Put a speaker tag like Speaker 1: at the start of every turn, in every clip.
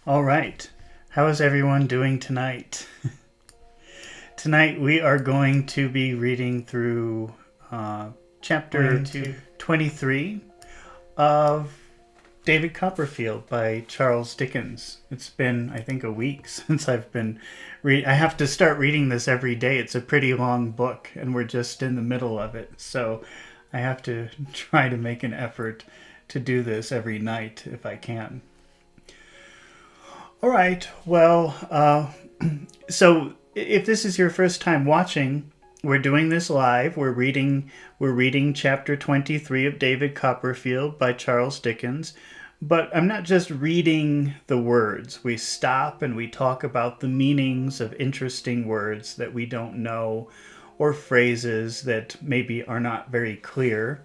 Speaker 1: All right. How is everyone doing tonight? Tonight we are going to be reading through chapter 23 of David Copperfield by Charles Dickens. It's been, I think, a week since I've been I have to start reading this every day. It's a pretty long book, and we're just in the middle of it. So I have to try to make an effort to do this every night if I can. All right. Well, so if this is your first time watching, we're doing this live. We're reading chapter 23 of David Copperfield by Charles Dickens. But I'm not just reading the words. We stop and we talk about the meanings of interesting words that we don't know, or phrases that maybe are not very clear.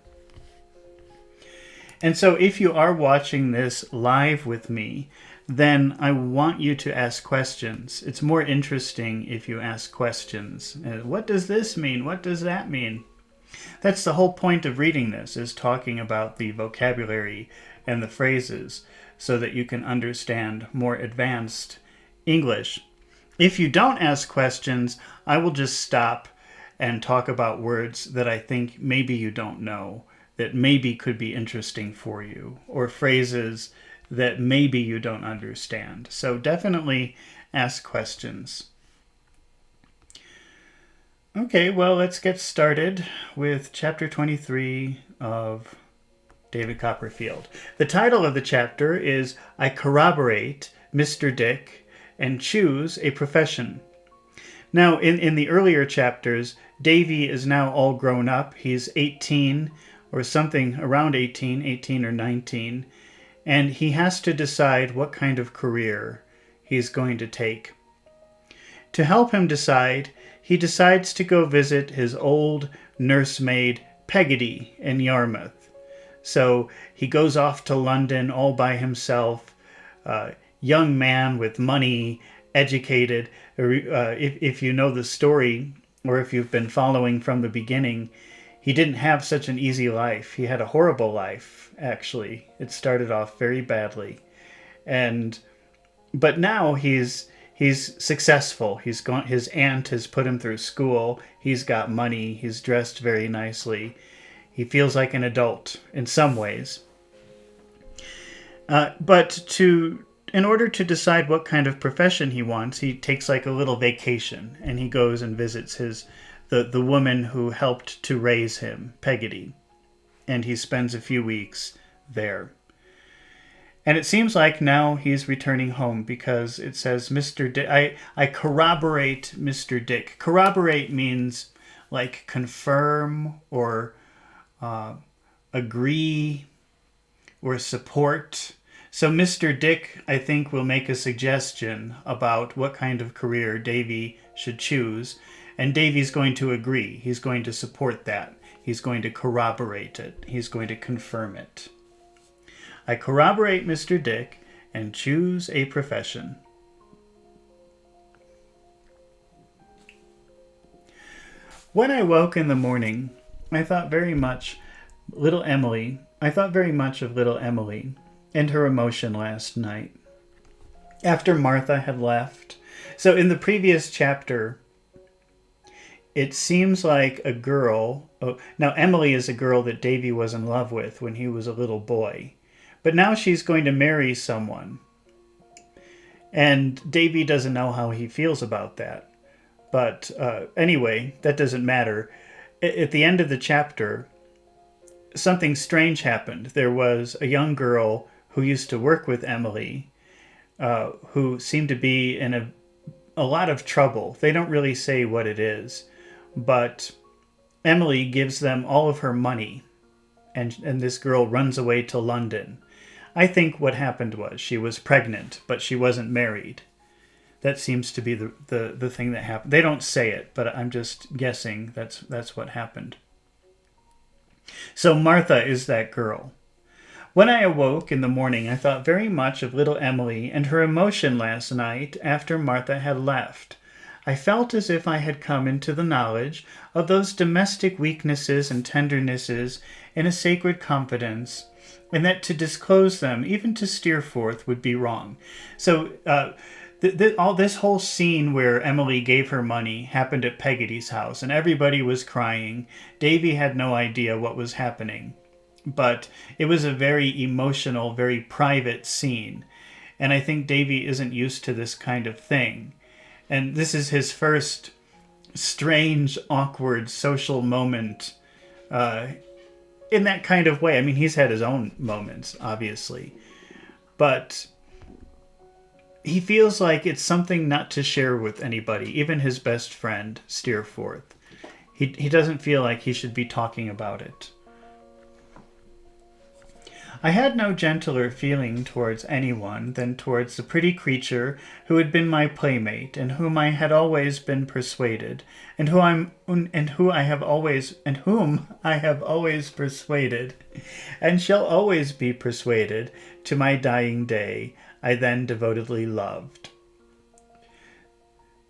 Speaker 1: And so if you are watching this live with me, then I want you to ask questions. It's more interesting if you ask questions. What does this mean? What does that mean? That's the whole point of reading this, is talking about the vocabulary and the phrases so that you can understand more advanced English. If you don't ask questions, I will just stop and talk about words that I think maybe you don't know, that maybe could be interesting for you, or phrases that maybe you don't understand. So definitely ask questions. Okay, well, let's get started with chapter 23 of David Copperfield. The title of the chapter is I Corroborate Mr. Dick and Choose a Profession. Now, in the earlier chapters, Davy is now all grown up. He's 18 or something, around 18 or 19. And he has to decide what kind of career he's going to take. To help him decide, he decides to go visit his old nursemaid Peggotty in Yarmouth. So he goes off to London all by himself, young man with money, educated. If you know the story, or if you've been following from the beginning, he didn't have such an easy life. He had a horrible life, actually. It started off very badly. But now he's successful. His aunt has put him through school. He's got money. He's dressed very nicely. He feels like an adult in some ways. In order to decide what kind of profession he wants, he takes like a little vacation, and he goes and visits the woman who helped to raise him, Peggotty, and he spends a few weeks there. And it seems like now he's returning home, because it says Mr. Dick. I corroborate Mr. Dick. Corroborate means like confirm or agree or support. So Mr. Dick, I think, will make a suggestion about what kind of career Davy should choose. And Davy's going to agree. He's going to support that. He's going to corroborate it. He's going to confirm it. I corroborate Mr. Dick and choose a profession. When I woke in the morning, I thought very much of little Emily and her emotion last night, after Martha had left. So in the previous chapter, it seems like a girl. Now, Emily is a girl that Davy was in love with when he was a little boy. But now she's going to marry someone. And Davy doesn't know how he feels about that. But anyway, that doesn't matter. At the end of the chapter, something strange happened. There was a young girl who used to work with Emily, who seemed to be in a lot of trouble. They don't really say what it is. But Emily gives them all of her money, and this girl runs away to London. I think what happened was she was pregnant, but she wasn't married. That seems to be the thing that happened. They don't say it, but I'm just guessing that's what happened. So Martha is that girl. When I awoke in the morning, I thought very much of little Emily and her emotion last night after Martha had left. I felt as if I had come into the knowledge of those domestic weaknesses and tendernesses in a sacred confidence, and that to disclose them, even to Steerforth, would be wrong. So all this whole scene where Emily gave her money happened at Peggotty's house, and everybody was crying. Davy had no idea what was happening, but it was a very emotional, very private scene, and I think Davy isn't used to this kind of thing. And this is his first strange, awkward social moment in that kind of way. I mean, he's had his own moments, obviously, but he feels like it's something not to share with anybody, even his best friend, Steerforth. He doesn't feel like he should be talking about it. I had no gentler feeling towards anyone than towards the pretty creature who had been my playmate, and whom I had always been persuaded, and whom I have always persuaded, and shall always be persuaded, to my dying day, I then devotedly loved.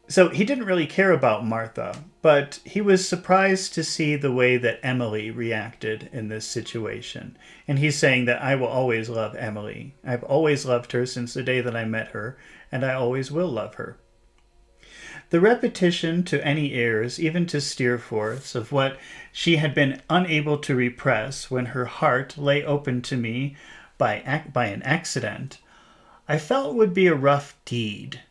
Speaker 1: So he didn't really care about Martha, but he was surprised to see the way that Emily reacted in this situation. And he's saying that I will always love Emily. I've always loved her since the day that I met her, and I always will love her. The repetition to any ears, even to Steerforth's, of what she had been unable to repress when her heart lay open to me by an accident, I felt would be a rough deed,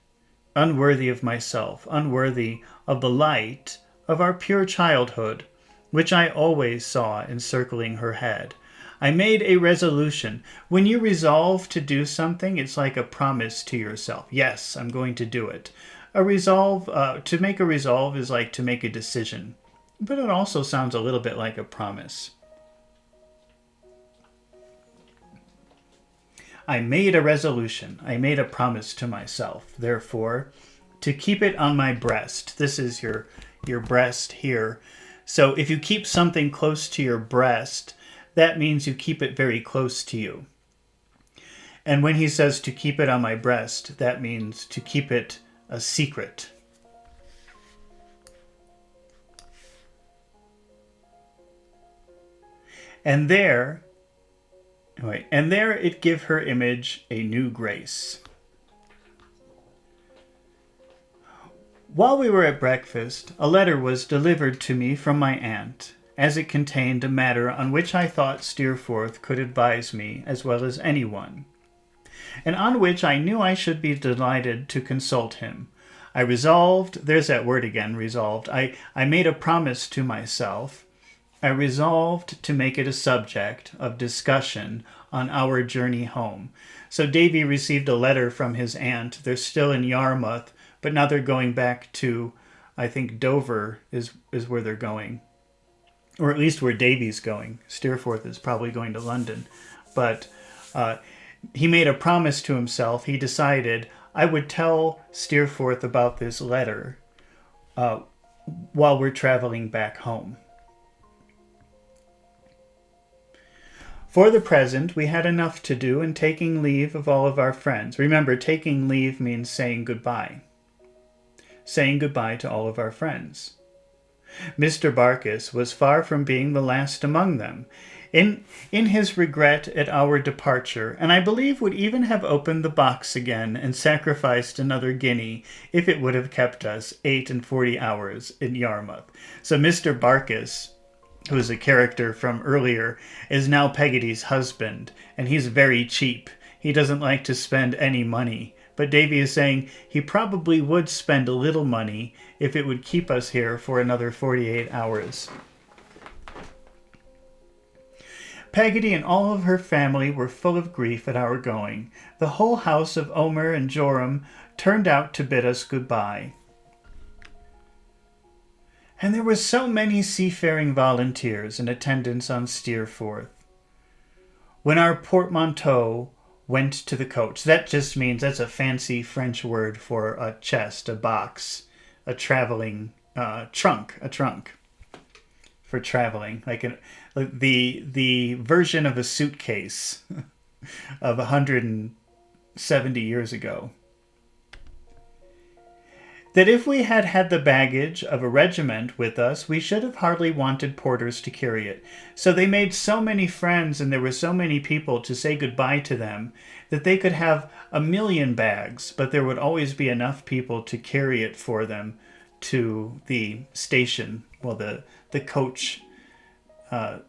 Speaker 1: unworthy of myself, unworthy of the light of our pure childhood, which I always saw encircling her head. I made a resolution. When you resolve to do something, it's like a promise to yourself. Yes, I'm going to do it. To make a resolve is like to make a decision, but it also sounds a little bit like a promise. I made a resolution. I made a promise to myself, therefore, to keep it on my breast. This is your breast here. So if you keep something close to your breast, that means you keep it very close to you. And when he says to keep it on my breast, that means to keep it a secret. And there it give her image a new grace. While we were at breakfast, a letter was delivered to me from my aunt, as it contained a matter on which I thought Steerforth could advise me as well as anyone, and on which I knew I should be delighted to consult him. I resolved, there's that word again, resolved. I made a promise to myself. I resolved to make it a subject of discussion on our journey home. So Davy received a letter from his aunt. They're still in Yarmouth, but now they're going back to, I think Dover is where they're going. Or at least where Davy's going. Steerforth is probably going to London. But he made a promise to himself. He decided, I would tell Steerforth about this letter while we're traveling back home. For the present, we had enough to do in taking leave of all of our friends. Remember, taking leave means saying goodbye. Saying goodbye to all of our friends. Mr. Barkis was far from being the last among them, in his regret at our departure, and I believe would even have opened the box again and sacrificed another guinea if it would have kept us 48 hours in Yarmouth. So Mr. Barkis, who is a character from earlier, is now Peggotty's husband, and he's very cheap. He doesn't like to spend any money. But Davy is saying he probably would spend a little money if it would keep us here for another 48 hours. Peggotty and all of her family were full of grief at our going. The whole house of Omer and Joram turned out to bid us goodbye. And there were so many seafaring volunteers in attendance on Steerforth. When our portmanteau went to the coach, that just means, that's a fancy French word for a chest, a box, a traveling trunk for traveling, like the version of a suitcase of 170 years ago. that if we had had the baggage of a regiment with us, we should have hardly wanted porters to carry it. So they made so many friends, and there were so many people to say goodbye to them, that they could have 1,000,000 bags, but there would always be enough people to carry it for them to the station. Well, the coach, what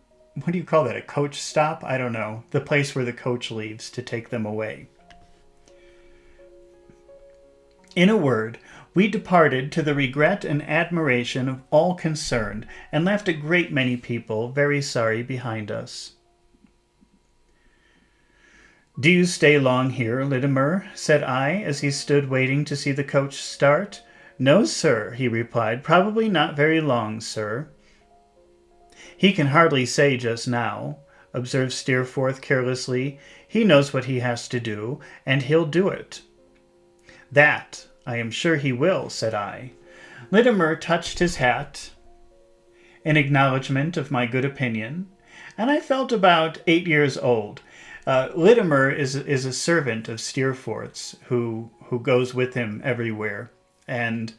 Speaker 1: do you call that, a coach stop? I don't know. The place where the coach leaves to take them away. In a word, we departed to the regret and admiration of all concerned, and left a great many people very sorry behind us. "Do you stay long here, Litimer?" said I, as he stood waiting to see the coach start. "No, sir," he replied. "Probably not very long, sir." "He can hardly say just now," observed Steerforth carelessly. "He knows what he has to do, and he'll do it." "That I am sure he will," said I. Litimer touched his hat in acknowledgment of my good opinion, and I felt about 8 years old. Litimer is a servant of Steerforth's who goes with him everywhere, and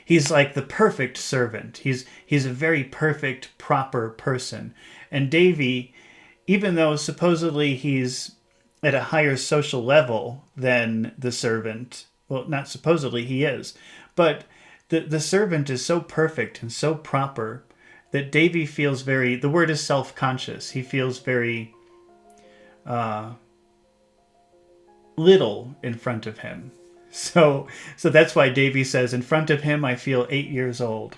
Speaker 1: he's like the perfect servant. He's a very perfect, proper person. And Davy, even though supposedly he's at a higher social level than the servant, well, not supposedly, he is, but the servant is so perfect and so proper that Davy feels very, the word is self-conscious. He feels very little in front of him. So that's why Davy says, "In front of him I feel 8 years old."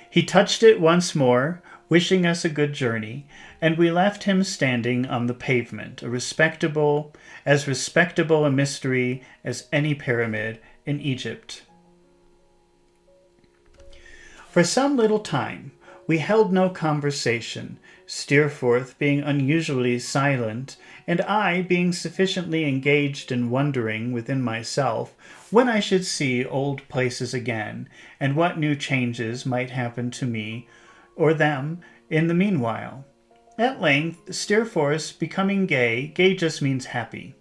Speaker 1: He touched it once more, wishing us a good journey, and we left him standing on the pavement, as respectable a mystery as any pyramid in Egypt. For some little time we held no conversation, Steerforth being unusually silent, and I being sufficiently engaged in wondering within myself when I should see old places again, and what new changes might happen to me or them in the meanwhile. At length, Steerforth, becoming gay just means happy,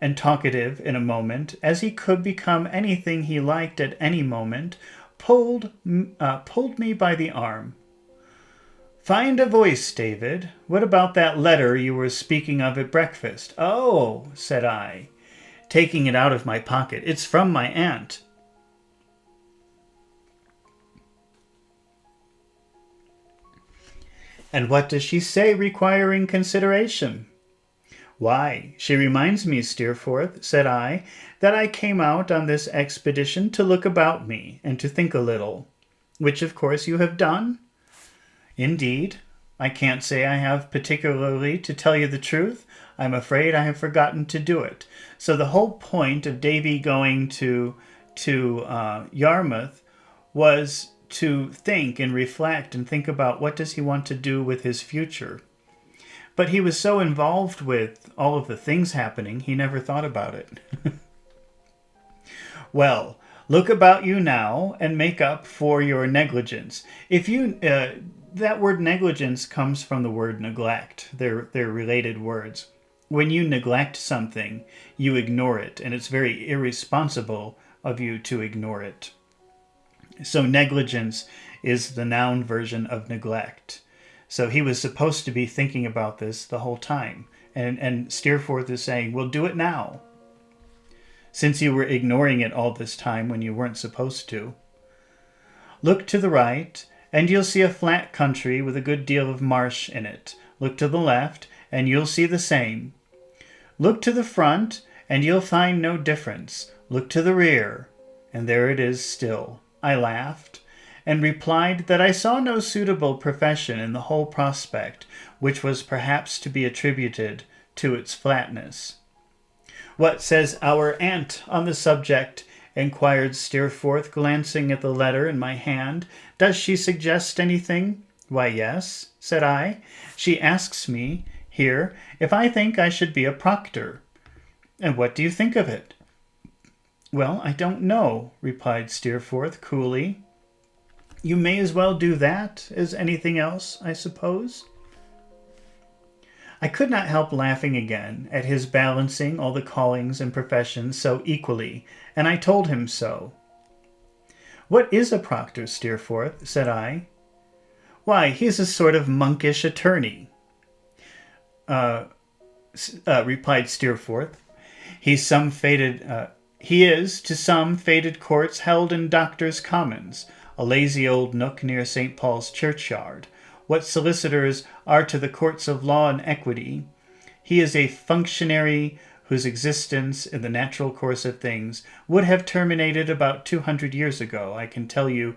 Speaker 1: and talkative in a moment, as he could become anything he liked at any moment, pulled me by the arm. "Find a voice, David. What about that letter you were speaking of at breakfast?" "Oh," said I, taking it out of my pocket. "It's from my aunt." "And what does she say requiring consideration?" "Why, she reminds me, Steerforth," said I, "that I came out on this expedition to look about me and to think a little." "Which, of course, you have done?" "Indeed, I can't say I have particularly, to tell you the truth. I'm afraid I have forgotten to do it. So the whole point of Davy going to Yarmouth was to think and reflect and think about what does he want to do with his future. But he was so involved with all of the things happening, he never thought about it." "Well, look about you now and make up for your negligence. If you that word negligence comes from the word neglect. They're related words. When you neglect something, you ignore it, and it's very irresponsible of you to ignore it. So negligence is the noun version of neglect. So he was supposed to be thinking about this the whole time. And Steerforth is saying, well, do it now, since you were ignoring it all this time when you weren't supposed to. "Look to the right, and you'll see a flat country with a good deal of marsh in it. Look to the left, and you'll see the same. Look to the front, and you'll find no difference. Look to the rear, and there it is still." I laughed, and replied that I saw no suitable profession in the whole prospect, which was perhaps to be attributed to its flatness. "What says our aunt on the subject?" inquired Steerforth, glancing at the letter in my hand. "Does she suggest anything?" "Why, yes," said I. "She asks me, here, if I think I should be a proctor." "And what do you think of it?" "Well, I don't know," replied Steerforth coolly. "You may as well do that as anything else, I suppose." I could not help laughing again at his balancing all the callings and professions so equally, and I told him so. "What is a proctor, Steerforth?" said I. "Why, he's a sort of monkish attorney," replied Steerforth. He is to some faded courts held in Doctors' Commons, a lazy old nook near St. Paul's churchyard, what solicitors are to the courts of law and equity. He is a functionary whose existence, in the natural course of things, would have terminated about 200 years ago. I can tell you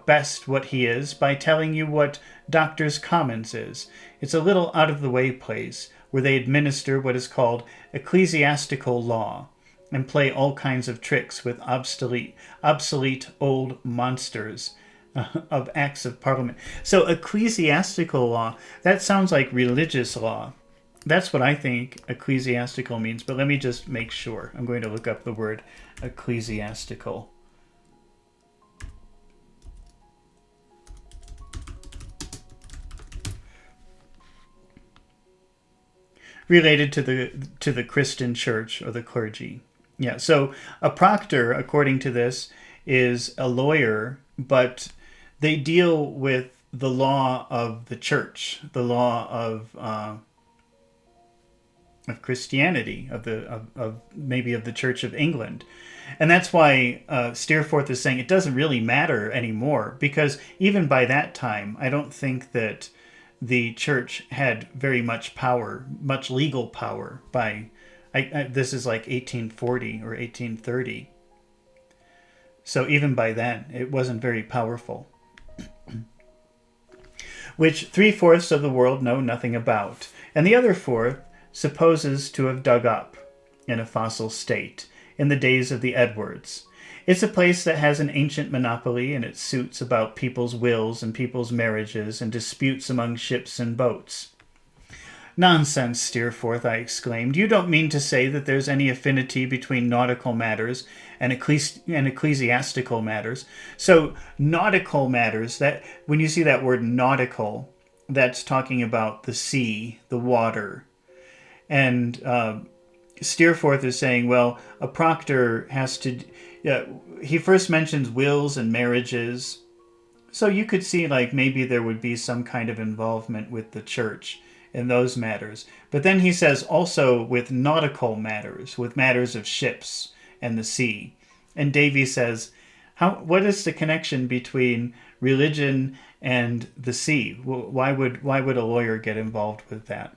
Speaker 1: best what he is by telling you what Doctors' Commons is. It's a little out-of-the-way place where they administer what is called ecclesiastical law and play all kinds of tricks with obsolete old monsters of acts of parliament. So ecclesiastical law, that sounds like religious law. That's what I think ecclesiastical means, but let me just make sure. I'm going to look up the word ecclesiastical. Related to the Christian church or the clergy. Yeah, so a proctor, according to this, is a lawyer, but they deal with the law of the church, the law of Christianity, of maybe of the Church of England. And that's why Steerforth is saying it doesn't really matter anymore, because even by that time, I don't think that the church had very much power, much legal power. This is like 1840 or 1830. So even by then, it wasn't very powerful. Which 3/4 of the world know nothing about, and the other fourth supposes to have dug up in a fossil state in the days of the Edwards. It's a place that has an ancient monopoly in its suits about people's wills and people's marriages and disputes among ships and boats. "Nonsense, Steerforth," I exclaimed. "You don't mean to say that there's any affinity between nautical matters and ecclesiastical matters." So nautical matters, that when you see that word nautical, that's talking about the sea, the water. And Steerforth is saying, well, a proctor has to... he first mentions wills and marriages. So you could see like maybe there would be some kind of involvement with the church in those matters. But then he says also with nautical matters, with matters of ships and the sea. And Davy says, what is the connection between religion and the sea? Why would a lawyer get involved with that?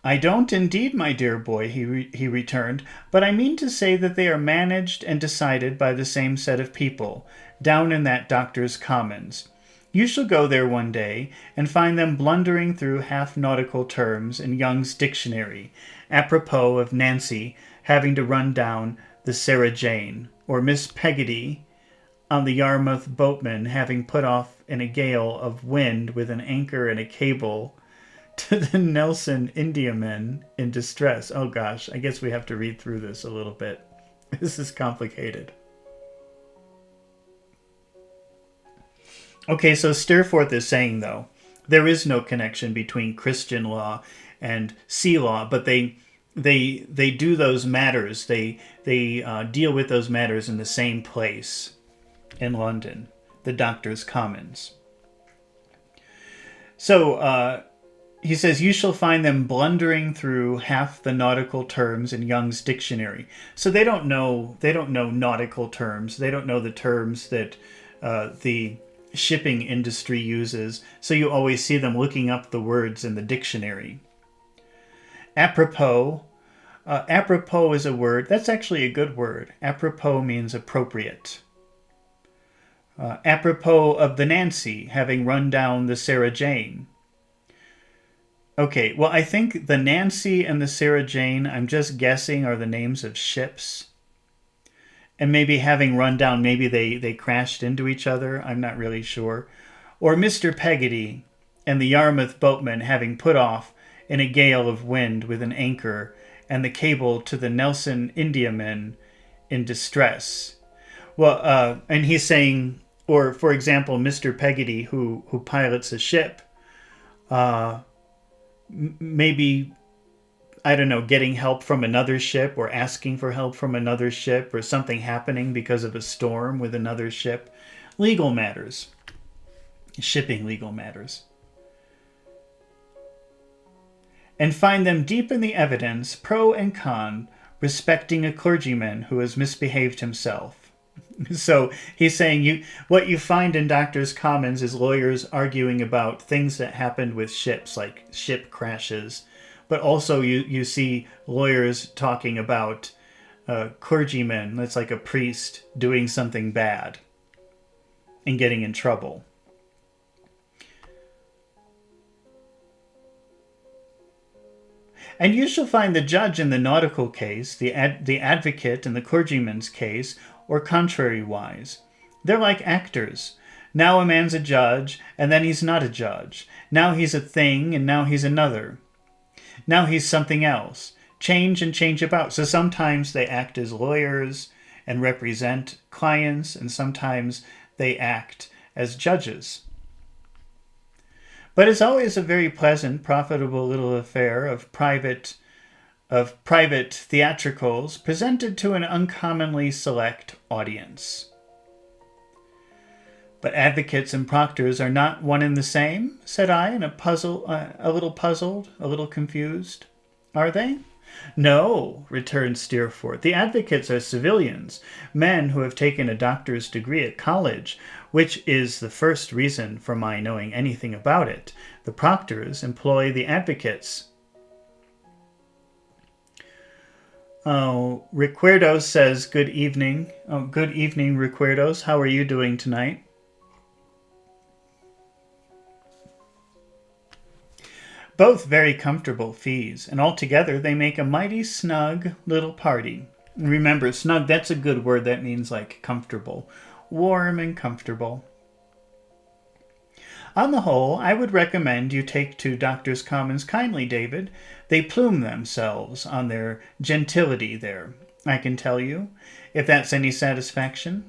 Speaker 1: "I don't indeed, my dear boy," he returned, "but I mean to say that they are managed and decided by the same set of people, down in that Doctors' Commons. You shall go there one day and find them blundering through half-nautical terms in Young's Dictionary, apropos of Nancy having to run down the Sarah Jane, or Miss Peggotty on the Yarmouth boatman having put off in a gale of wind with an anchor and a cable to the Nelson Indiamen in distress." Oh gosh, I guess we have to read through this a little bit. This is complicated. Okay, so Steerforth is saying, though, there is no connection between Christian law and sea law, but they do those matters. They deal with those matters in the same place in London, the Doctors' Commons. So he says, "You shall find them blundering through half the nautical terms in Young's Dictionary." So they don't know nautical terms. They don't know the terms that the shipping industry uses. So you always see them looking up the words in the dictionary. Apropos. Apropos is a word. That's actually a good word. Apropos means appropriate. Apropos of the Nancy having run down the Sarah Jane. Okay, well, I think the Nancy and the Sarah Jane, I'm just guessing, are the names of ships. And maybe having run down, maybe they crashed into each other. I'm not really sure. Or Mr. Peggotty and the Yarmouth boatman having put off in a gale of wind with an anchor and the cable to the Nelson Indiamen in distress. Well, and he's saying Or, for example, Mr. Peggotty, who pilots a ship, maybe, I don't know, getting help from another ship or asking for help from another ship or something happening because of a storm with another ship. Legal matters. Shipping legal matters. And find them deep in the evidence, pro and con, respecting a clergyman who has misbehaved himself. So he's saying what you find in Doctors' Commons is lawyers arguing about things that happened with ships, like ship crashes. But also you see lawyers talking about clergymen, that's like a priest, doing something bad and getting in trouble. And you shall find the judge in the nautical case, the advocate in the clergyman's case, or contrariwise. They're like actors. Now a man's a judge, and then he's not a judge. Now he's a thing, and now he's another. Now he's something else. Change and change about. So sometimes they act as lawyers and represent clients, and sometimes they act as judges. But it's always a very pleasant, profitable little affair of private theatricals presented to an uncommonly select audience. But advocates and proctors are not one and the same, said I, in a little puzzled, a little confused. Are they? No, returned Steerforth. The advocates are civilians, men who have taken a doctor's degree at college, which is the first reason for my knowing anything about it. The proctors employ the advocates. Oh, Recuerdos says, good evening. Oh, good evening, Recuerdos. How are you doing tonight? Both very comfortable fees, and altogether they make a mighty snug little party. Remember, snug, that's a good word. That means like comfortable. Warm and comfortable. On the whole, I would recommend you take to Doctors' Commons kindly, David. They plume themselves on their gentility there, I can tell you, if that's any satisfaction.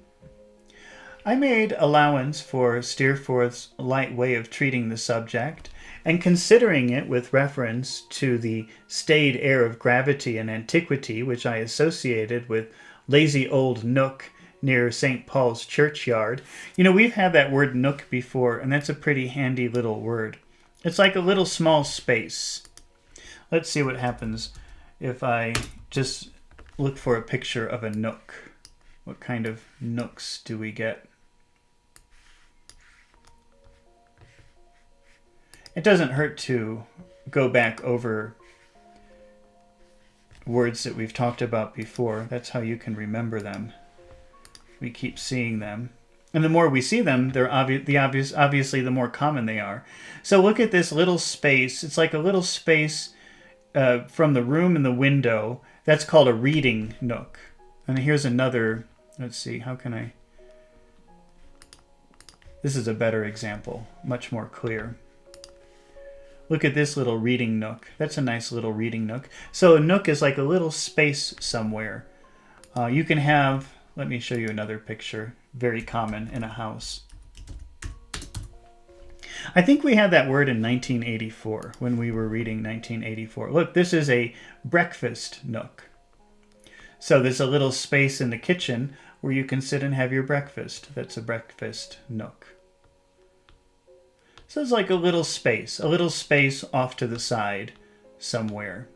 Speaker 1: I made allowance for Steerforth's light way of treating the subject, and considering it with reference to the staid air of gravity and antiquity which I associated with lazy old Nook near St. Paul's churchyard. You know, we've had that word nook before, and that's a pretty handy little word. It's like a little small space. Let's see what happens if I just look for a picture of a nook. What kind of nooks do we get? It doesn't hurt to go back over words that we've talked about before. That's how you can remember them. We keep seeing them. And the more we see them, they're obviously the more common they are. So look at this little space. It's like a little space from the room and the window. That's called a reading nook. And here's another, let's see, how can I... This is a better example, much more clear. Look at this little reading nook. That's a nice little reading nook. So a nook is like a little space somewhere. You can have, let me show you another picture, very common in a house. I think we had that word in 1984 when we were reading 1984. Look, this is a breakfast nook. So there's a little space in the kitchen where you can sit and have your breakfast. That's a breakfast nook. So it's like a little space off to the side somewhere.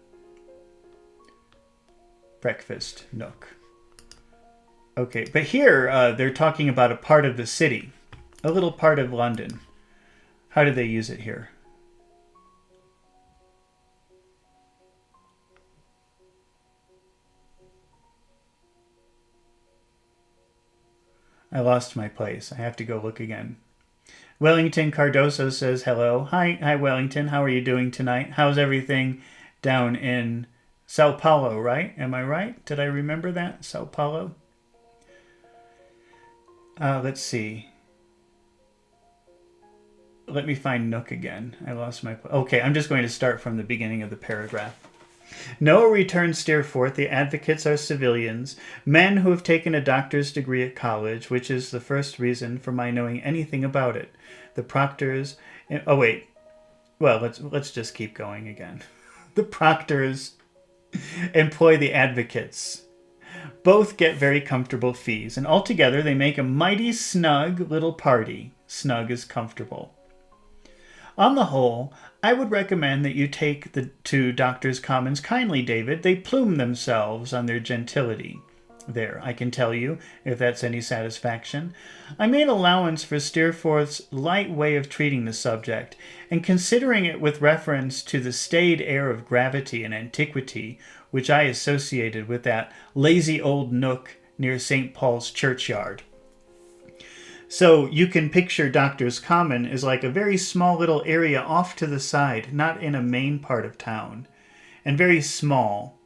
Speaker 1: Breakfast nook. Okay, but here they're talking about a part of the city, a little part of London. How do they use it here? I lost my place. I have to go look again. Wellington Cardoso says hello. Hi Wellington. How are you doing tonight? How's everything down in Sao Paulo, right? Am I right? Did I remember that? Sao Paulo? Let's see. Let me find Nook again. I lost my... Okay, I'm just going to start from the beginning of the paragraph. No, returned Steerforth, the advocates are civilians, men who have taken a doctor's degree at college, which is the first reason for my knowing anything about it. The proctors... Oh, wait. Well, let's just keep going again. The proctors employ the advocates. Both get very comfortable fees, and altogether they make a mighty snug little party. Snug is comfortable. On the whole, I would recommend that you take the two Doctors' Commons kindly, David. They plume themselves on their gentility. There, I can tell you, if that's any satisfaction. I made allowance for Steerforth's light way of treating the subject, and considering it with reference to the staid air of gravity and antiquity which I associated with that lazy old nook near St. Paul's churchyard. So you can picture Doctors' Common as like a very small little area off to the side, not in a main part of town, and very small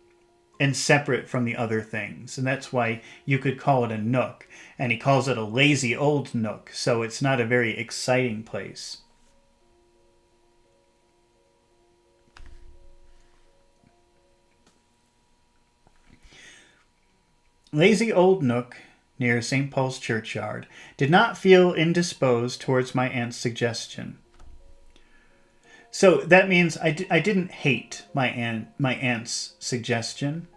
Speaker 1: and separate from the other things. And that's why you could call it a nook. And he calls it a lazy old nook, so it's not a very exciting place. Lazy old nook near St. Paul's churchyard did not feel indisposed towards my aunt's suggestion. So that means I didn't hate my aunt's suggestion,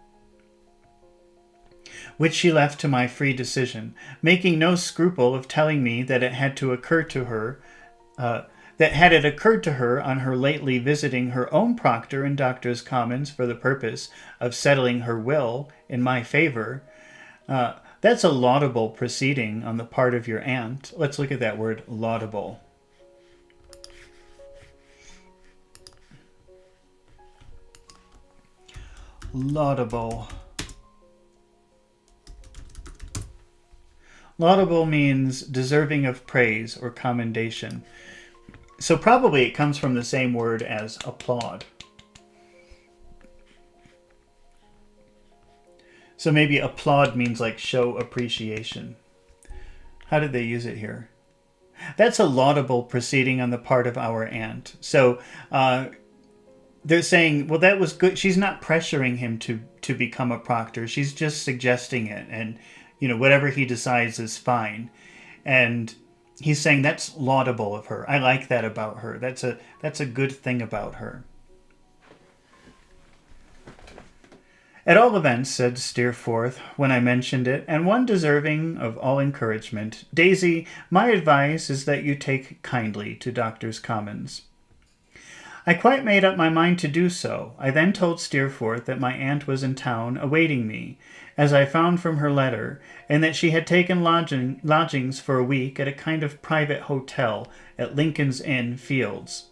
Speaker 1: which she left to my free decision, making no scruple of telling me that it had to occur to her, that had it occurred to her on her lately visiting her own proctor in Doctors' Commons for the purpose of settling her will in my favor, that's a laudable proceeding on the part of your aunt. Let's look at that word, laudable. Laudable. Laudable means deserving of praise or commendation. So probably it comes from the same word as applaud. So maybe applaud means like show appreciation. How did they use it here? That's a laudable proceeding on the part of our aunt. So they're saying, well, that was good. She's not pressuring him to become a proctor. She's just suggesting it. And, whatever he decides is fine. And he's saying that's laudable of her. I like that about her. That's a good thing about her. At all events, said Steerforth, when I mentioned it, and one deserving of all encouragement, Daisy, my advice is that you take kindly to Doctors' Commons. I quite made up my mind to do so. I then told Steerforth that my aunt was in town awaiting me, as I found from her letter, and that she had taken lodgings for a week at a kind of private hotel at Lincoln's Inn Fields,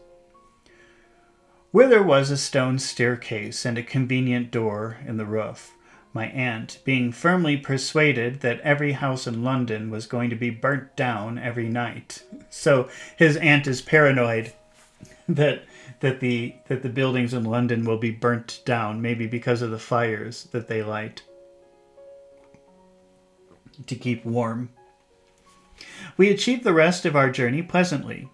Speaker 1: where there was a stone staircase and a convenient door in the roof. My aunt, being firmly persuaded that every house in London was going to be burnt down every night. So his aunt is paranoid that the buildings in London will be burnt down, maybe because of the fires that they light to keep warm. We achieved the rest of our journey pleasantly,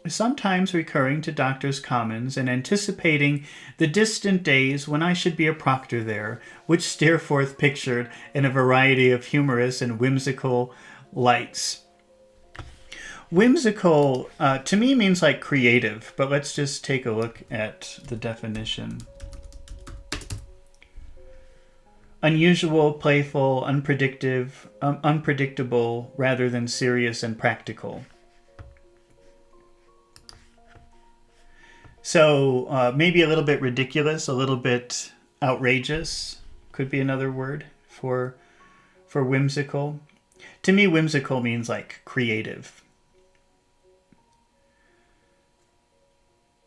Speaker 1: sometimes recurring to Doctors' Commons and anticipating the distant days when I should be a proctor there, which Steerforth pictured in a variety of humorous and whimsical lights. Whimsical, to me, means like creative, but let's just take a look at the definition. Unusual, playful, unpredictable, rather than serious and practical. So maybe a little bit ridiculous, a little bit outrageous could be another word for whimsical. To me, whimsical means like creative.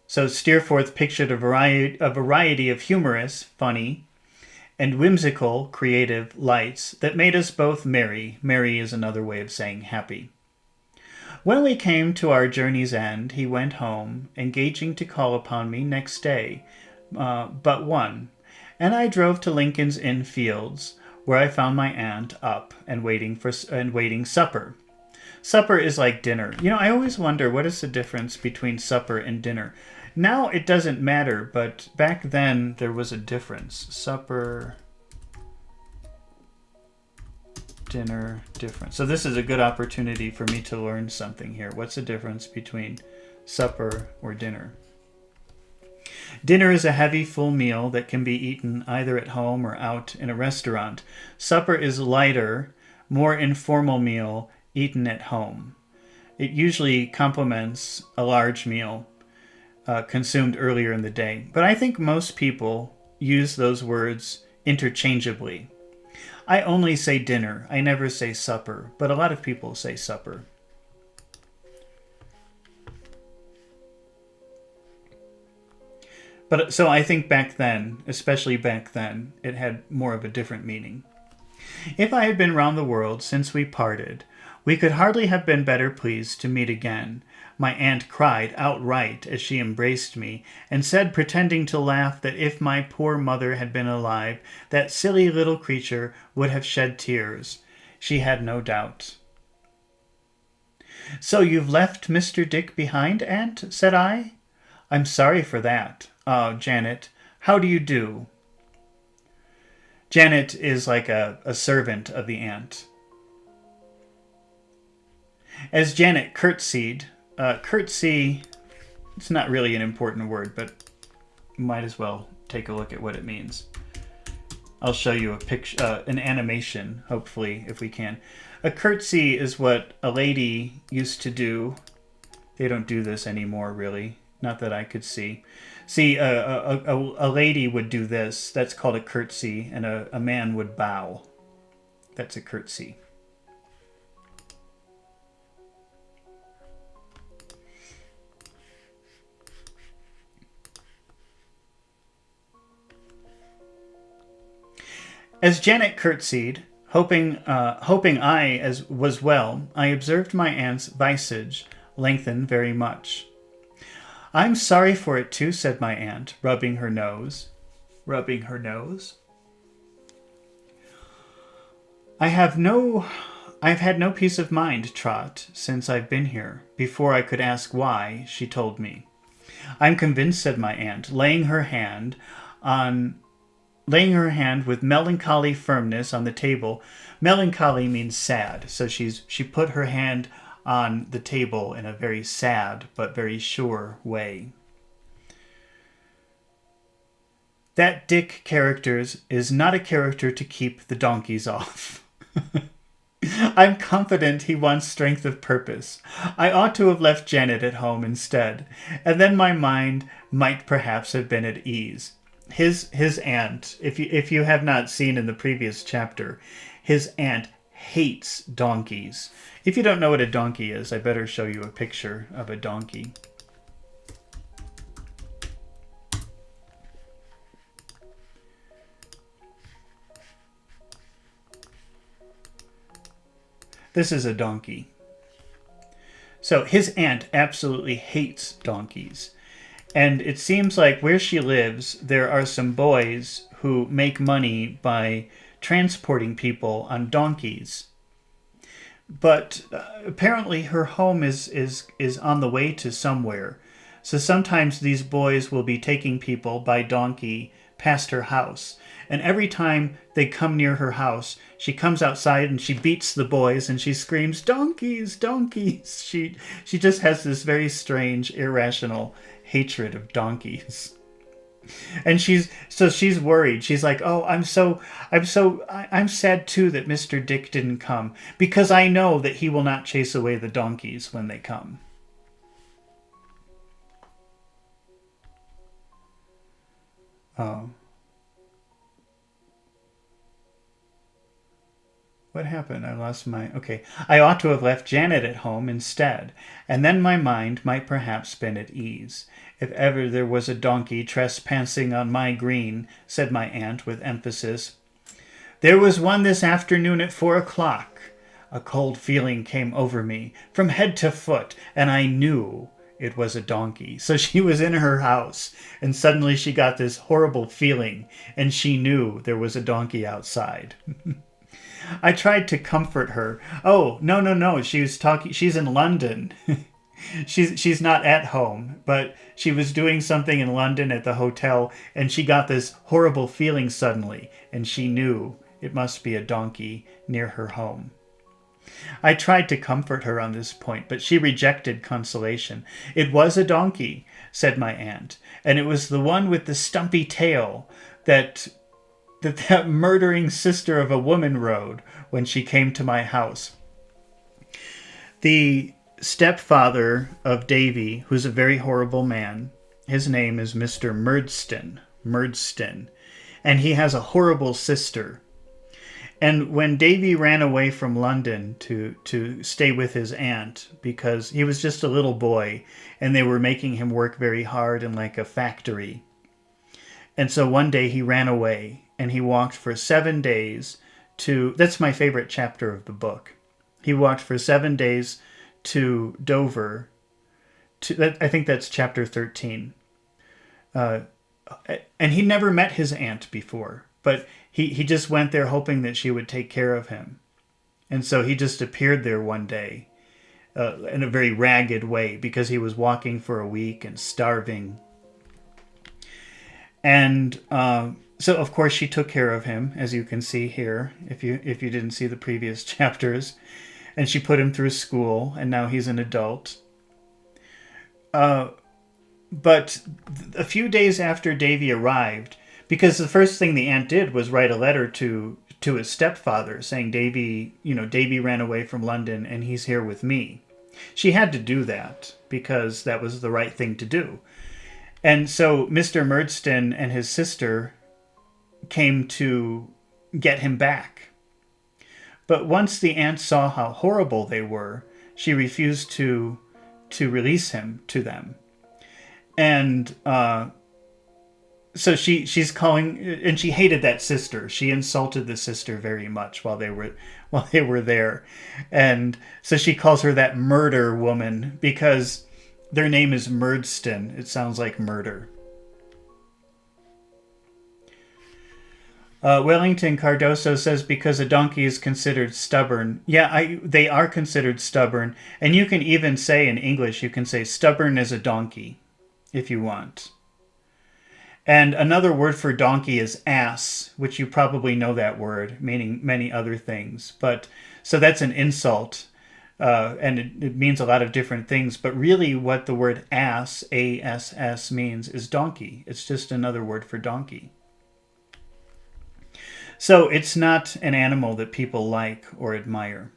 Speaker 1: So Steerforth pictured a variety of humorous, funny, and whimsical, creative lights that made us both merry. Merry is another way of saying happy. When we came to our journey's end, he went home, engaging to call upon me next day, but one, and I drove to Lincoln's Inn Fields, where I found my aunt up and waiting supper. Supper is like dinner. I always wonder what is the difference between supper and dinner. Now it doesn't matter, but back then there was a difference. Supper, dinner, difference. So this is a good opportunity for me to learn something here. What's the difference between supper or dinner? Dinner is a heavy, full meal that can be eaten either at home or out in a restaurant. Supper is lighter, more informal meal eaten at home. It usually complements a large meal consumed earlier in the day. But I think most people use those words interchangeably. I only say dinner. I never say supper, but a lot of people say supper. But so I think back then, especially back then, it had more of a different meaning. If I had been round the world since we parted, we could hardly have been better pleased to meet again. My aunt cried outright as she embraced me, and said, pretending to laugh, that if my poor mother had been alive, that silly little creature would have shed tears. She had no doubt. "So you've left Mr. Dick behind, Aunt?" said I. "I'm sorry for that. Janet, how do you do?" Janet is like a servant of the aunt. As Janet curtsied, curtsy, it's not really an important word, but might as well take a look at what it means. I'll show you a picture, an animation, hopefully, if we can. A curtsy is what a lady used to do. They don't do this anymore, really. Not that I could see. See, a lady would do this. That's called a curtsy, and a man would bow. That's a curtsy. As Janet curtsied, hoping I was well, I observed my aunt's visage lengthen very much. "I'm sorry for it too," said my aunt, rubbing her nose. Rubbing her nose? I've had no peace of mind, Trot, since I've been here. Before I could ask why, she told me. "I'm convinced," said my aunt, laying her hand with melancholy firmness on the table. Melancholy means sad, so she put her hand on the table in a very sad but very sure way. "That Dick character is not a character to keep the donkeys off. I'm confident he wants strength of purpose. I ought to have left Janet at home instead, and then my mind might perhaps have been at ease." His aunt, if you have not seen in the previous chapter, his aunt hates donkeys. If you don't know what a donkey is, I better show you a picture of a donkey. This is a donkey. So his aunt absolutely hates donkeys. And it seems like where she lives, there are some boys who make money by transporting people on donkeys. But apparently her home is on the way to somewhere. So sometimes these boys will be taking people by donkey past her house. And every time they come near her house, she comes outside and she beats the boys and she screams, "Donkeys, donkeys!" She just has this very strange, irrational hatred of donkeys. And she's worried. She's like, "Oh, I'm sad too that Mr. Dick didn't come, because I know that he will not chase away the donkeys when they come." Oh. What happened? I lost my... Okay. "I ought to have left Janet at home instead, and then my mind might perhaps been at ease. If ever there was a donkey trespassing on my green," said my aunt with emphasis. "There was one this afternoon at 4:00. A cold feeling came over me from head to foot, and I knew it was a donkey." So she was in her house, and suddenly she got this horrible feeling, and she knew there was a donkey outside. I tried to comfort her. "Oh, no, she's in London." she's not at home, but she was doing something in London at the hotel, and she got this horrible feeling suddenly, and she knew it must be a donkey near her home. I tried to comfort her on this point, but she rejected consolation. It was a donkey, said my aunt, and it was the one with the stumpy tail that murdering sister of a woman rode when she came to my house. The stepfather of Davy, who's a very horrible man, his name is Mr. Murdston, and he has a horrible sister. And when Davy ran away from London to stay with his aunt, because he was just a little boy and they were making him work very hard in like a factory. And so one day he ran away and he walked for 7 days that's my favorite chapter of the book. He walked for 7 days to Dover. I think that's chapter 13. And he never met his aunt before, but he just went there hoping that she would take care of him. And so he just appeared there one day in a very ragged way because he was walking for a week and starving. And so, of course, she took care of him, as you can see here, if you didn't see the previous chapters. And she put him through school, and now he's an adult. But a few days after Davy arrived, because the first thing the aunt did was write a letter to his stepfather saying Davy ran away from London and he's here with me. She had to do that because that was the right thing to do. And so Mr. Murdston and his sister came to get him back. But once the aunt saw how horrible they were, she refused to release him to them. And so she's calling, and she hated that sister. She insulted the sister very much while they were there. And so she calls her that murder woman because their name is Murdston. It sounds like murder. Wellington Cardoso says because a donkey is considered stubborn. Yeah, they are considered stubborn. And you can even say in English, you can say stubborn as a donkey if you want. And another word for donkey is ass, which you probably know that word, meaning many other things. But so that's an insult, and it means a lot of different things. But really what the word ass, A-S-S, means is donkey. It's just another word for donkey. So it's not an animal that people like or admire.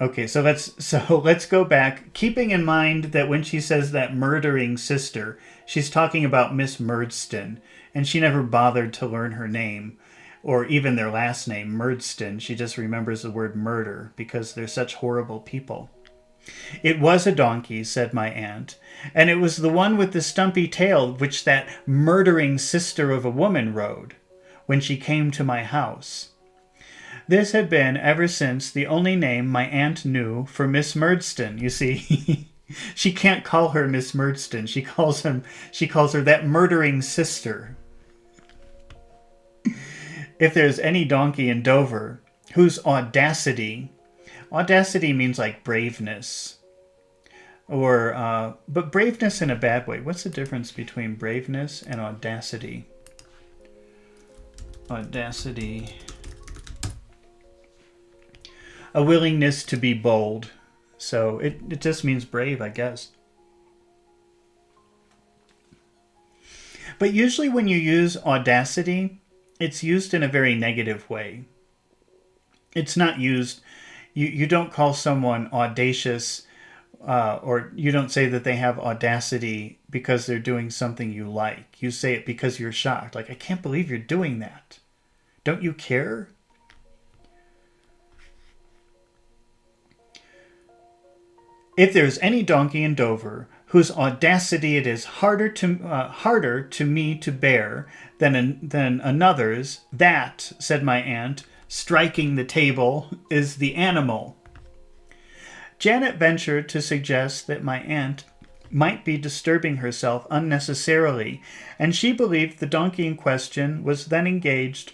Speaker 1: Okay, so let's go back, keeping in mind that when she says that murdering sister, she's talking about Miss Murdston, and she never bothered to learn her name, or even their last name, Murdston. She just remembers the word murder, because they're such horrible people. It was a donkey, said my aunt, and it was the one with the stumpy tail which that murdering sister of a woman rode, when she came to my house. This had been, ever since, the only name my aunt knew for Miss Murdston. You see, she can't call her Miss Murdston. She calls her that murdering sister. If there's any donkey in Dover whose audacity means like braveness, but braveness in a bad way. What's the difference between braveness and audacity? Audacity. A willingness to be bold. So it just means brave, I guess. But usually when you use audacity, it's used in a very negative way. It's not used, you don't call someone audacious, or you don't say that they have audacity because they're doing something you like. You say it because you're shocked. Like, I can't believe you're doing that. Don't you care? If there's any donkey in Dover whose audacity it is harder to me to bear than another's, that, said my aunt, striking the table, is the animal. Janet ventured to suggest that my aunt might be disturbing herself unnecessarily, and she believed the donkey in question was then engaged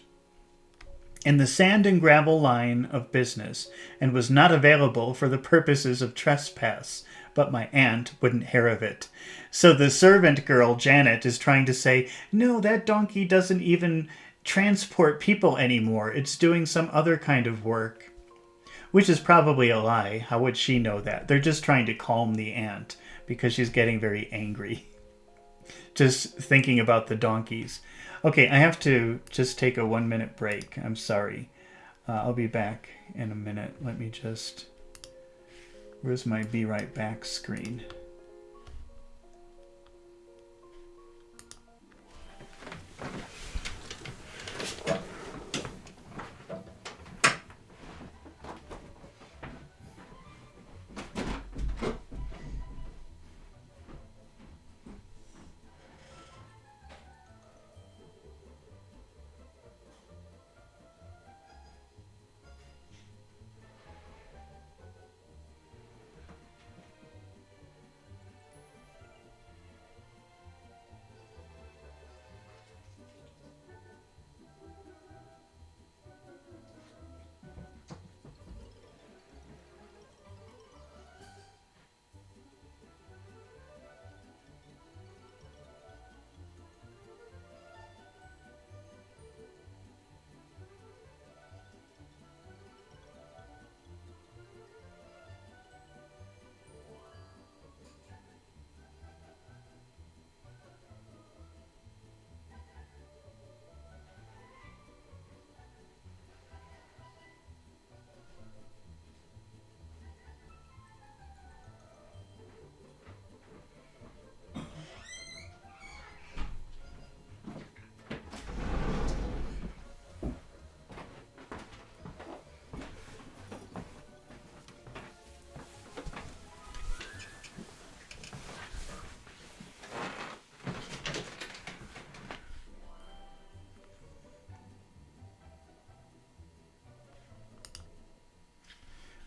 Speaker 1: in the sand and gravel line of business, and was not available for the purposes of trespass, but my aunt wouldn't hear of it. So the servant girl, Janet, is trying to say, no, that donkey doesn't even transport people anymore. It's doing some other kind of work. Which is probably a lie. How would she know that? They're just trying to calm the aunt because she's getting very angry. Just thinking about the donkeys. Okay, I have to just take a 1-minute break. I'm sorry. I'll be back in a minute. Let me just... Where's my Be Right Back screen?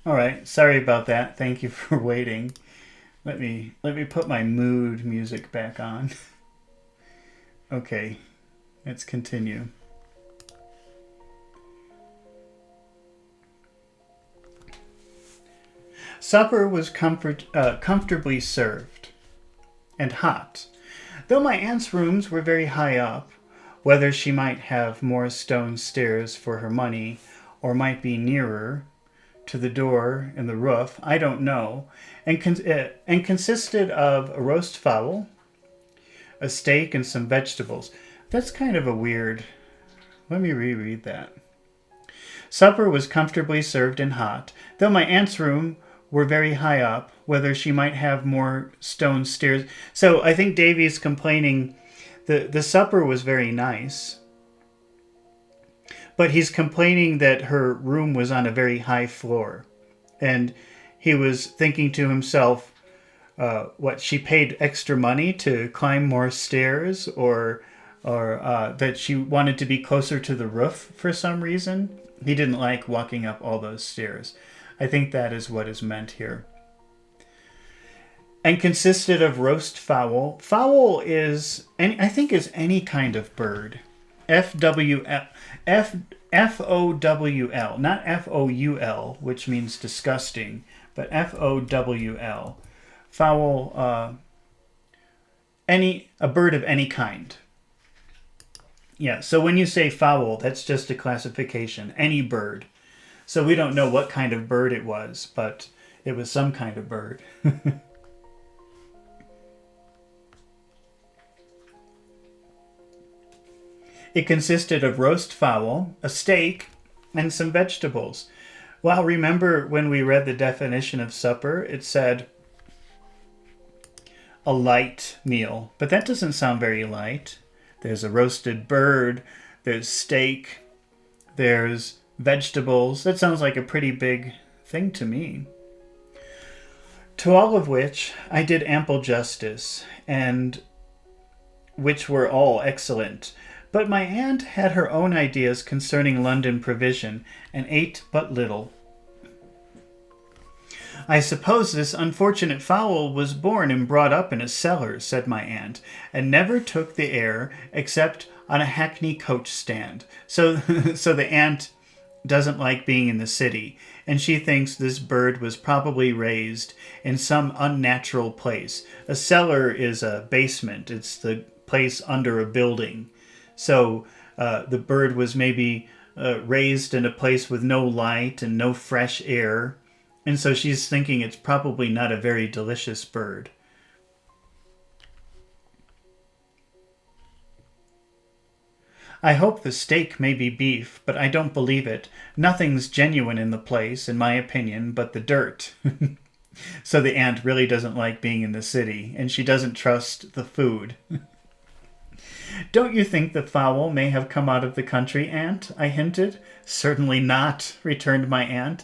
Speaker 1: All right, sorry about that. Thank you for waiting. Let me put my mood music back on. Okay, let's continue. Supper was comfortably served and hot, though my aunt's rooms were very high up. Whether she might have more stone stairs for her money, or might be nearer to the door in the roof, I don't know, and consisted of a roast fowl, a steak, and some vegetables. That's kind of a weird... Let me reread that. Supper was comfortably served and hot, though my aunt's room were very high up, whether she might have more stone stairs. So I think Davy's complaining the supper was very nice, but he's complaining that her room was on a very high floor. And he was thinking to himself, she paid extra money to climb more stairs, or that she wanted to be closer to the roof for some reason. He didn't like walking up all those stairs. I think that is what is meant here. And consisted of roast fowl. Fowl is, I think, is any kind of bird. F-O-W-L, not F-O-U-L, which means disgusting, but F-O-W-L. Fowl, a bird of any kind. Yeah, so when you say fowl, that's just a classification, any bird. So we don't know what kind of bird it was, but it was some kind of bird. It consisted of roast fowl, a steak, and some vegetables. Well, remember when we read the definition of supper, it said a light meal, but that doesn't sound very light. There's a roasted bird, there's steak, there's vegetables. That sounds like a pretty big thing to me. To all of which I did ample justice, and which were all excellent. But my aunt had her own ideas concerning London provision, and ate but little. I suppose this unfortunate fowl was born and brought up in a cellar, said my aunt, and never took the air except on a hackney coach stand. So the aunt doesn't like being in the city, and she thinks this bird was probably raised in some unnatural place. A cellar is a basement. It's the place under a building. So the bird was maybe raised in a place with no light and no fresh air, and so she's thinking it's probably not a very delicious bird. I hope the steak may be beef, but I don't believe it. Nothing's genuine in the place, in my opinion, but the dirt. So the ant really doesn't like being in the city, and she doesn't trust the food. Don't you think the fowl may have come out of the country, aunt? I hinted. Certainly not, returned my aunt.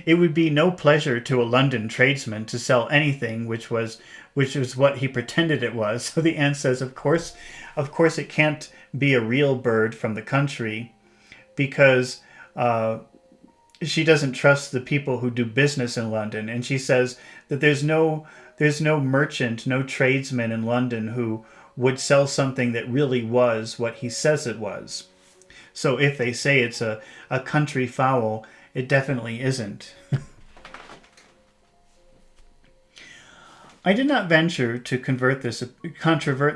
Speaker 1: It would be no pleasure to a London tradesman to sell anything which was what he pretended it was. So the aunt says, of course it can't be a real bird from the country, because she doesn't trust the people who do business in London. And she says that there's no merchant, no tradesman in London who would sell something that really was what he says it was. So if they say it's a country fowl, it definitely isn't. I did not venture to controvert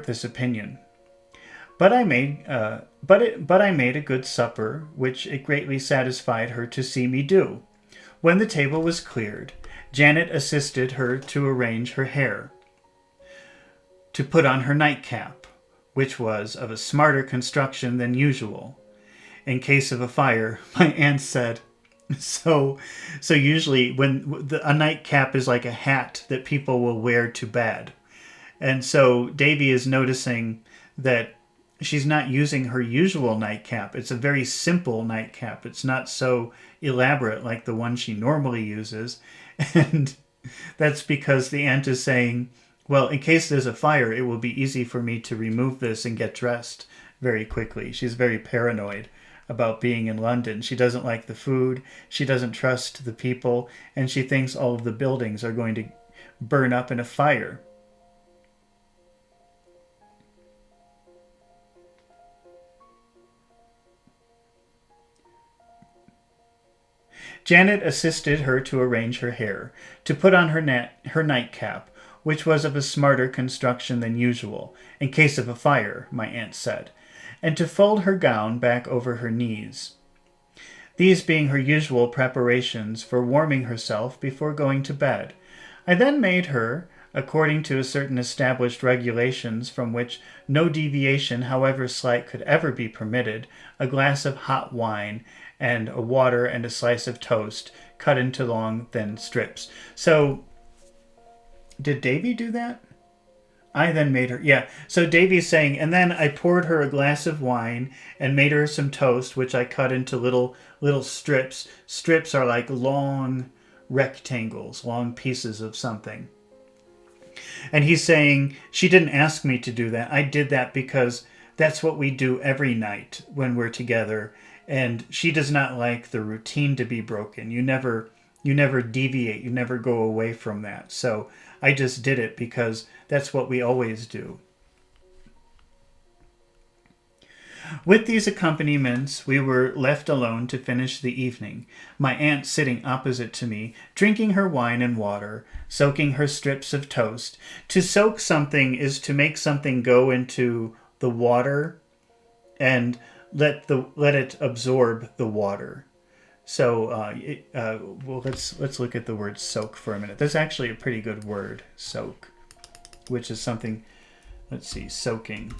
Speaker 1: this opinion, but I made a good supper, which it greatly satisfied her to see me do. When the table was cleared, Janet assisted her to arrange her hair, to put on her nightcap, which was of a smarter construction than usual, in case of a fire, my aunt said. So usually when a nightcap is like a hat that people will wear to bed. And so Davy is noticing that she's not using her usual nightcap. It's a very simple nightcap. It's not so elaborate like the one she normally uses. And that's because the aunt is saying, well, in case there's a fire, it will be easy for me to remove this and get dressed very quickly. She's very paranoid about being in London. She doesn't like the food. She doesn't trust the people. And she thinks all of the buildings are going to burn up in a fire. Janet assisted her to arrange her hair, to put on her nightcap, which was of a smarter construction than usual, in case of a fire, my aunt said, and to fold her gown back over her knees, these being her usual preparations for warming herself before going to bed. I then made her, according to certain established regulations from which no deviation, however slight, could ever be permitted, a glass of hot wine, and a water and a slice of toast, cut into long, thin strips. So, did Davy do that? I then made her, yeah. So Davy's saying, and then I poured her a glass of wine and made her some toast, which I cut into little strips. Strips are like long rectangles, long pieces of something. And he's saying, she didn't ask me to do that. I did that because that's what we do every night when we're together. And she does not like the routine to be broken. You never deviate. You never go away from that. So I just did it because that's what we always do. With these accompaniments, we were left alone to finish the evening, my aunt sitting opposite to me, drinking her wine and water, soaking her strips of toast. To soak something is to make something go into the water and let it absorb the water. So, well, let's look at the word soak for a minute. That's actually a pretty good word, soak, which is something. Let's see, soaking.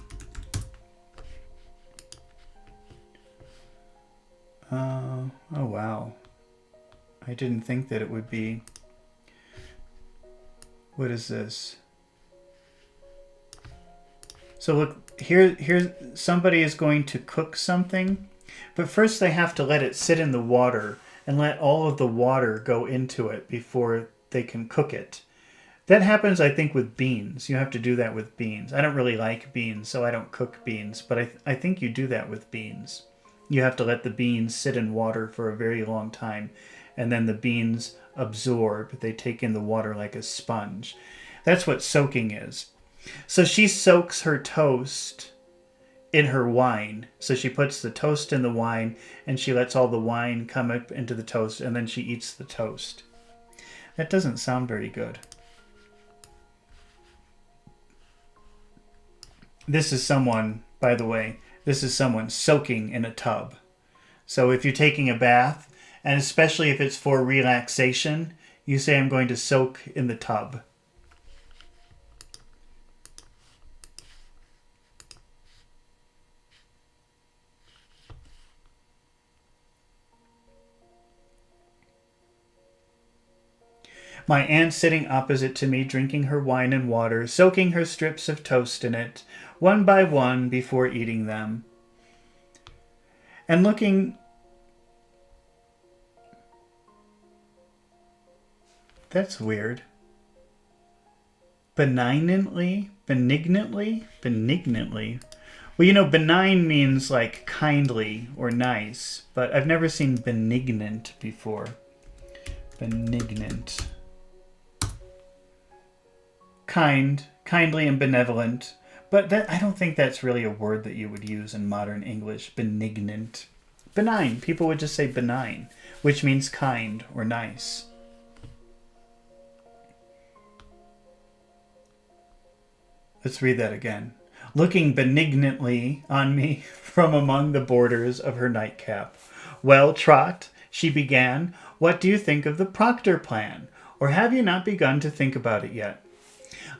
Speaker 1: Oh wow, I didn't think that it would be. What is this? So look, here somebody is going to cook something, but first they have to let it sit in the water and let all of the water go into it before they can cook it. That happens, I think, with beans. You have to do that with beans. I don't really like beans, so I don't cook beans, but I think you do that with beans. You have to let the beans sit in water for a very long time, and then the beans absorb. They take in the water like a sponge. That's what soaking is. So she soaks her toast in her wine. So she puts the toast in the wine and she lets all the wine come up into the toast and then she eats the toast. That doesn't sound very good. This is someone, by the way, this is someone soaking in a tub. So if you're taking a bath, and especially if it's for relaxation, you say, I'm going to soak in the tub. My aunt sitting opposite to me, drinking her wine and water, soaking her strips of toast in it, one by one before eating them. And looking... That's weird. Benignantly? Benignantly? Well, you know, benign means like kindly or nice, but I've never seen benignant before. Benignant. Kindly and benevolent. But I don't think that's really a word that you would use in modern English. Benignant. Benign. People would just say benign, which means kind or nice. Let's read that again. Looking benignantly on me from among the borders of her nightcap. Well, Trot, she began, what do you think of the Proctor plan? Or have you not begun to think about it yet?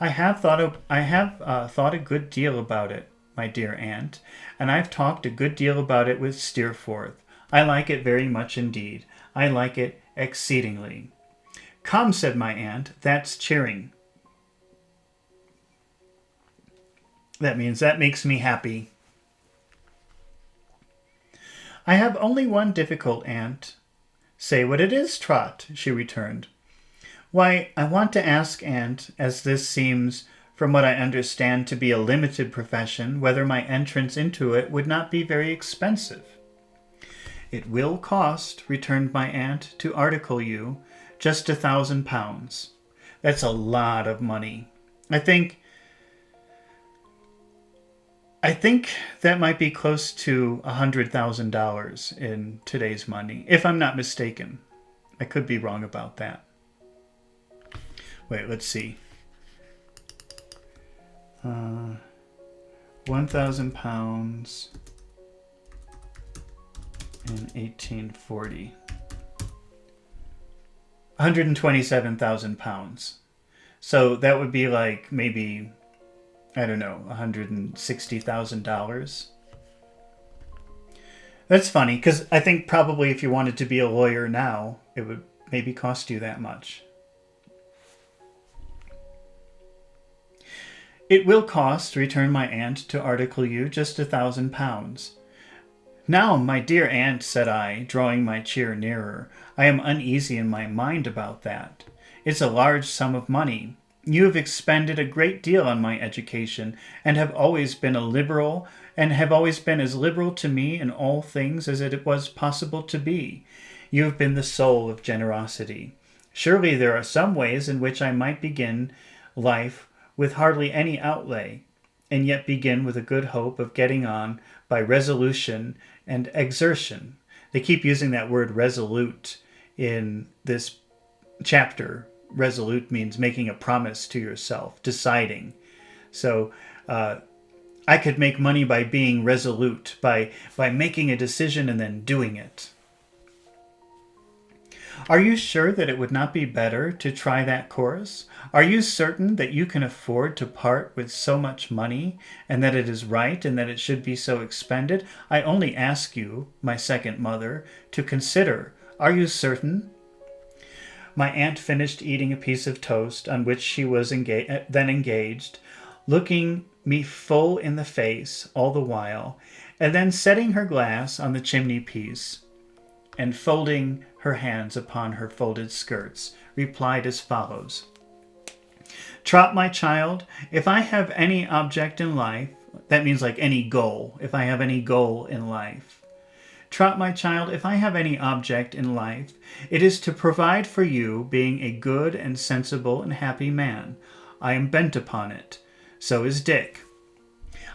Speaker 1: I have thought a good deal about it, my dear aunt, and I've talked a good deal about it with Steerforth. I like it very much indeed. I like it exceedingly. Come, said my aunt, that's cheering. That means that makes me happy. I have only one difficult, aunt. Say what it is, Trot, she returned. Why, I want to ask, aunt, as this seems, from what I understand, to be a limited profession, whether my entrance into it would not be very expensive. It will cost, returned my aunt, to article you, just £1,000. That's a lot of money. I think that might be close to $100,000 in today's money, if I'm not mistaken. I could be wrong about that. Wait, let's see. £1,000 in 1840. £127,000. So that would be like maybe, I don't know, $160,000. That's funny, because I think probably if you wanted to be a lawyer now, it would maybe cost you that much. It will cost, returned my aunt, to article you, just £1,000. Now, my dear aunt, said I, drawing my chair nearer, I am uneasy in my mind about that. It's a large sum of money. You have expended a great deal on my education, and have always been as liberal to me in all things as it was possible to be. You have been the soul of generosity. Surely there are some ways in which I might begin life with hardly any outlay, and yet begin with a good hope of getting on by resolution and exertion. They keep using that word resolute in this chapter. Resolute means making a promise to yourself, deciding. So I could make money by being resolute, by making a decision and then doing it. Are you sure that it would not be better to try that course? Are you certain that you can afford to part with so much money, and that it is right, and that it should be so expended? I only ask you, my second mother, to consider. Are you certain? My aunt finished eating a piece of toast on which she was then engaged, looking me full in the face all the while, and then setting her glass on the chimney-piece, and folding her hands upon her folded skirts, replied as follows. Trot, my child, if I have any object in life, that means like any goal, if I have any goal in life. Trot, my child, if I have any object in life, it is to provide for you being a good and sensible and happy man. I am bent upon it. So is Dick.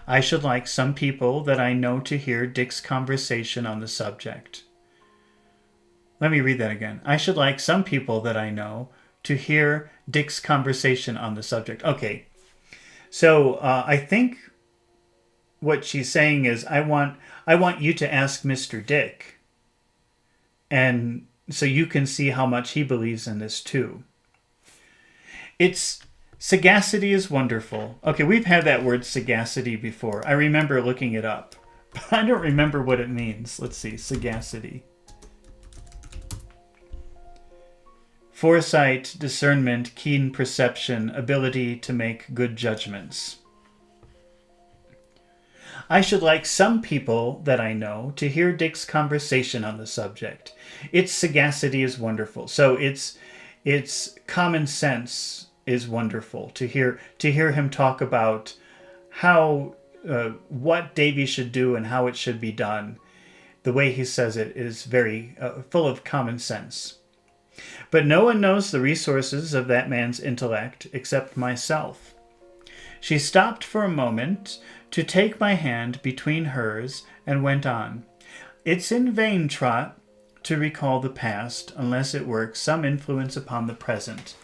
Speaker 1: I should like some people that I know to hear Dick's conversation on the subject. Let me read that again. I should like some people that I know to hear Dick's conversation on the subject. Okay, so I think what she's saying is I want you to ask Mr. Dick, and so you can see how much he believes in this too. It's sagacity is wonderful. Okay, we've had that word sagacity before. I remember looking it up, but I don't remember what it means. Let's see, sagacity. Foresight, discernment, keen perception, ability to make good judgments. I should like some people that I know to hear Dick's conversation on the subject. Its sagacity is wonderful. So its common sense is wonderful to hear him talk about how what Davy should do and how it should be done. The way he says it is very full of common sense. But no one knows the resources of that man's intellect except myself. She stopped for a moment to take my hand between hers and went on. It's in vain, Trot, to recall the past unless it works some influence upon the present.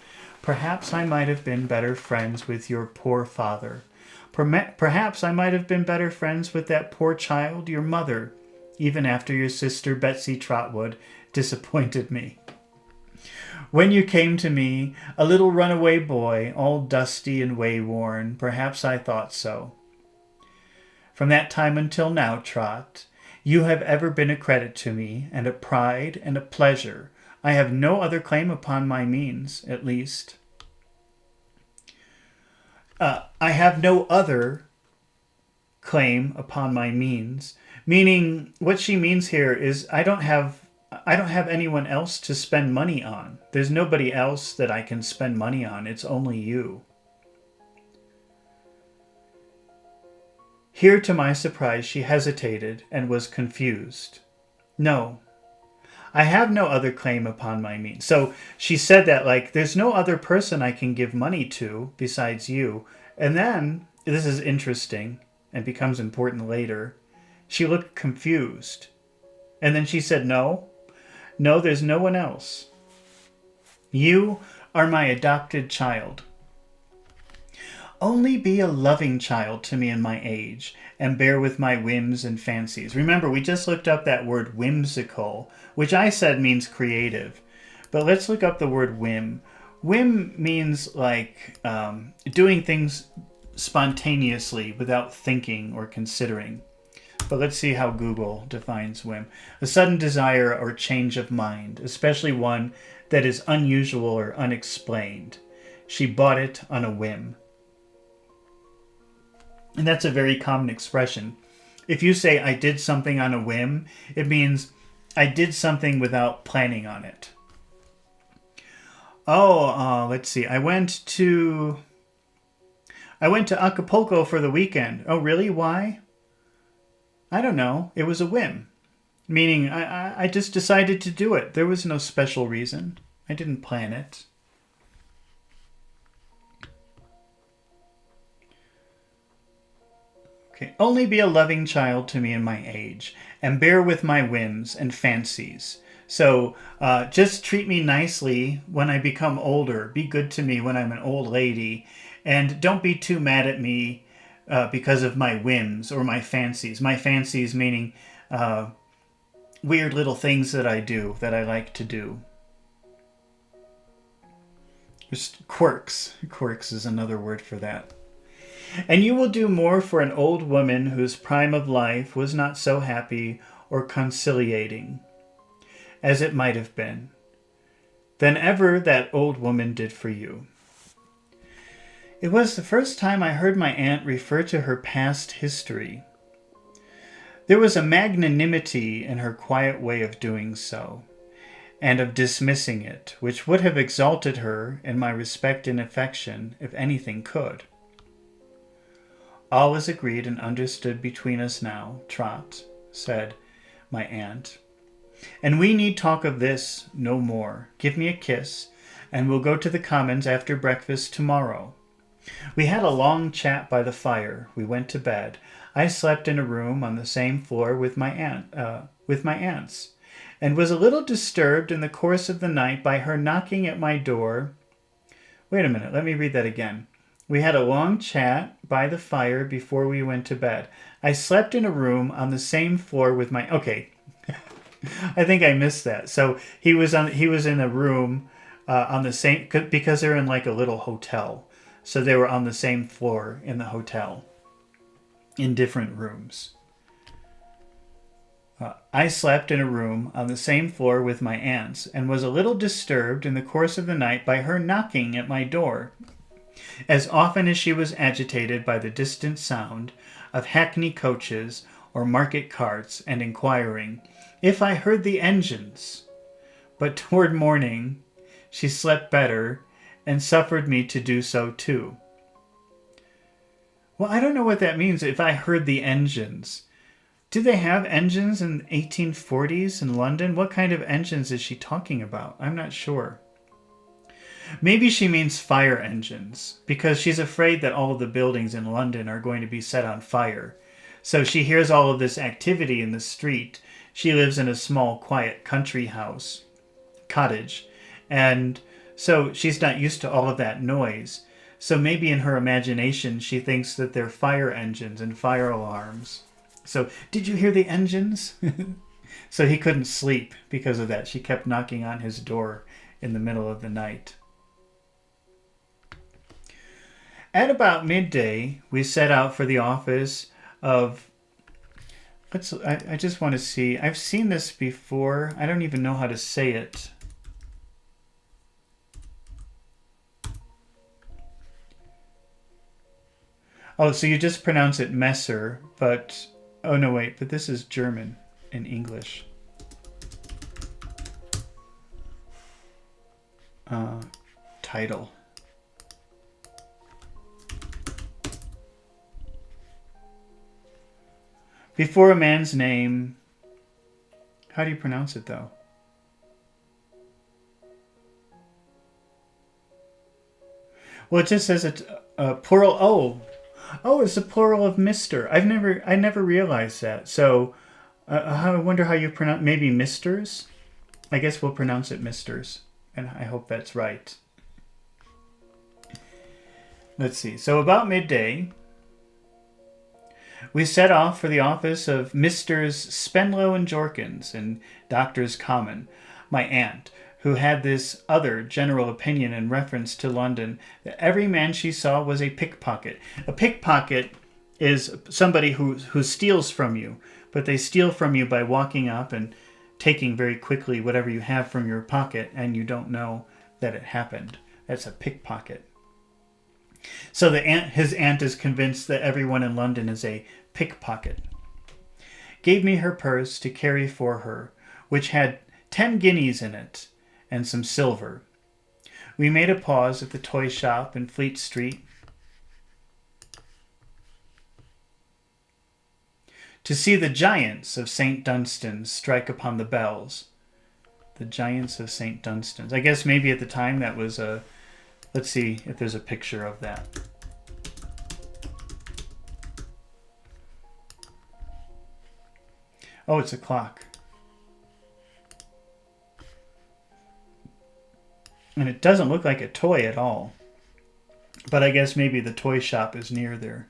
Speaker 1: Perhaps I might have been better friends with your poor father. Perhaps I might have been better friends with that poor child, your mother, even after your sister Betsy Trotwood disappointed me. When you came to me, a little runaway boy, all dusty and wayworn, perhaps I thought so. From that time until now, Trot, you have ever been a credit to me, and a pride and a pleasure. I have no other claim upon my means, at least. I have no other claim upon my means, meaning what she means here is I don't have anyone else to spend money on. There's nobody else that I can spend money on. It's only you. Here, to my surprise, she hesitated and was confused. No, I have no other claim upon my means. So she said that like, there's no other person I can give money to besides you. And then, this is interesting and becomes important later, she looked confused. And then she said, no, there's no one else. You are my adopted child. Only be a loving child to me in my age, and bear with my whims and fancies. Remember, we just looked up that word whimsical, which I said means creative. But let's look up the word whim. Whim means like doing things spontaneously without thinking or considering. But let's see how Google defines whim. A sudden desire or change of mind, especially one that is unusual or unexplained. She bought it on a whim. And that's a very common expression. If you say, I did something on a whim, it means I did something without planning on it. Let's see. I went to Acapulco for the weekend. Oh, really? Why? I don't know. It was a whim. Meaning, I just decided to do it. There was no special reason. I didn't plan it. Okay. Only be a loving child to me in my age, and bear with my whims and fancies. So just treat me nicely when I become older. Be good to me when I'm an old lady. And don't be too mad at me because of my whims or my fancies. My fancies meaning weird little things that I do, that I like to do. Just quirks. Quirks is another word for that. And you will do more for an old woman whose prime of life was not so happy or conciliating as it might have been, than ever that old woman did for you. It was the first time I heard my aunt refer to her past history. There was a magnanimity in her quiet way of doing so, and of dismissing it, which would have exalted her in my respect and affection, if anything could. All is agreed and understood between us now, Trot, said my aunt. And we need talk of this no more. Give me a kiss, and we'll go to the Commons after breakfast tomorrow. We had a long chat by the fire. We went to bed. I slept in a room on the same floor with my aunts, and was a little disturbed in the course of the night by her knocking at my door. Wait a minute, let me read that again. We had a long chat by the fire before we went to bed. I slept in a room on the same floor with my... Okay, I think I missed that. So he was in a room on the same... Because they're in like a little hotel. So they were on the same floor in the hotel. In different rooms. I slept in a room on the same floor with my aunts, and was a little disturbed in the course of the night by her knocking at my door, as often as she was agitated by the distant sound of hackney coaches or market carts, and inquiring if I heard the engines. But toward morning she slept better, and suffered me to do so too. Well, I don't know what that means, if I heard the engines. Did they have engines in the 1840s in London? What kind of engines is she talking about? I'm not sure. Maybe she means fire engines, because she's afraid that all of the buildings in London are going to be set on fire. So she hears all of this activity in the street. She lives in a small, quiet country cottage, and so she's not used to all of that noise. So maybe in her imagination she thinks that they're fire engines and fire alarms. So, did you hear the engines? So he couldn't sleep because of that. She kept knocking on his door in the middle of the night. At about midday, we set out for the office of... I just want to see. I've seen this before. I don't even know how to say it. Oh, so you just pronounce it Messer, but... Oh, no, wait, but this is German and English. Title. Before a man's name... How do you pronounce it, though? Well, it just says it's plural... Oh, it's the plural of Mr. I never realized that. So, I wonder how you pronounce... Maybe Misters? I guess we'll pronounce it Misters. And I hope that's right. Let's see. So, about midday, we set off for the office of Misters Spenlow and Jorkins in Doctors' Common, my aunt, who had this other general opinion in reference to London, that every man she saw was a pickpocket. A pickpocket is somebody who steals from you, but they steal from you by walking up and taking very quickly whatever you have from your pocket, and you don't know that it happened. That's a pickpocket. So his aunt is convinced that everyone in London is a pickpocket. Gave me her purse to carry for her, which had 10 guineas in it, and some silver. We made a pause at the toy shop in Fleet Street to see the giants of St. Dunstan's strike upon the bells. The giants of St. Dunstan's. I guess maybe at the time that was a... Let's see if there's a picture of that. Oh, it's a clock. And it doesn't look like a toy at all. But I guess maybe the toy shop is near there.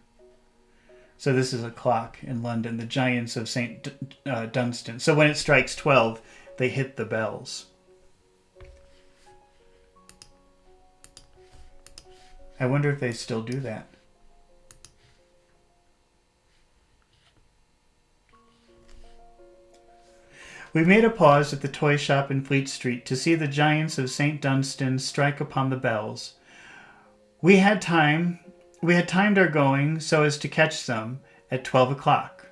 Speaker 1: So this is a clock in London, the Giants of St. Dunstan. So when it strikes 12, they hit the bells. I wonder if they still do that. We made a pause at the toy shop in Fleet Street to see the Giants of St. Dunstan strike upon the bells. We had timed our going so as to catch them at 12 o'clock.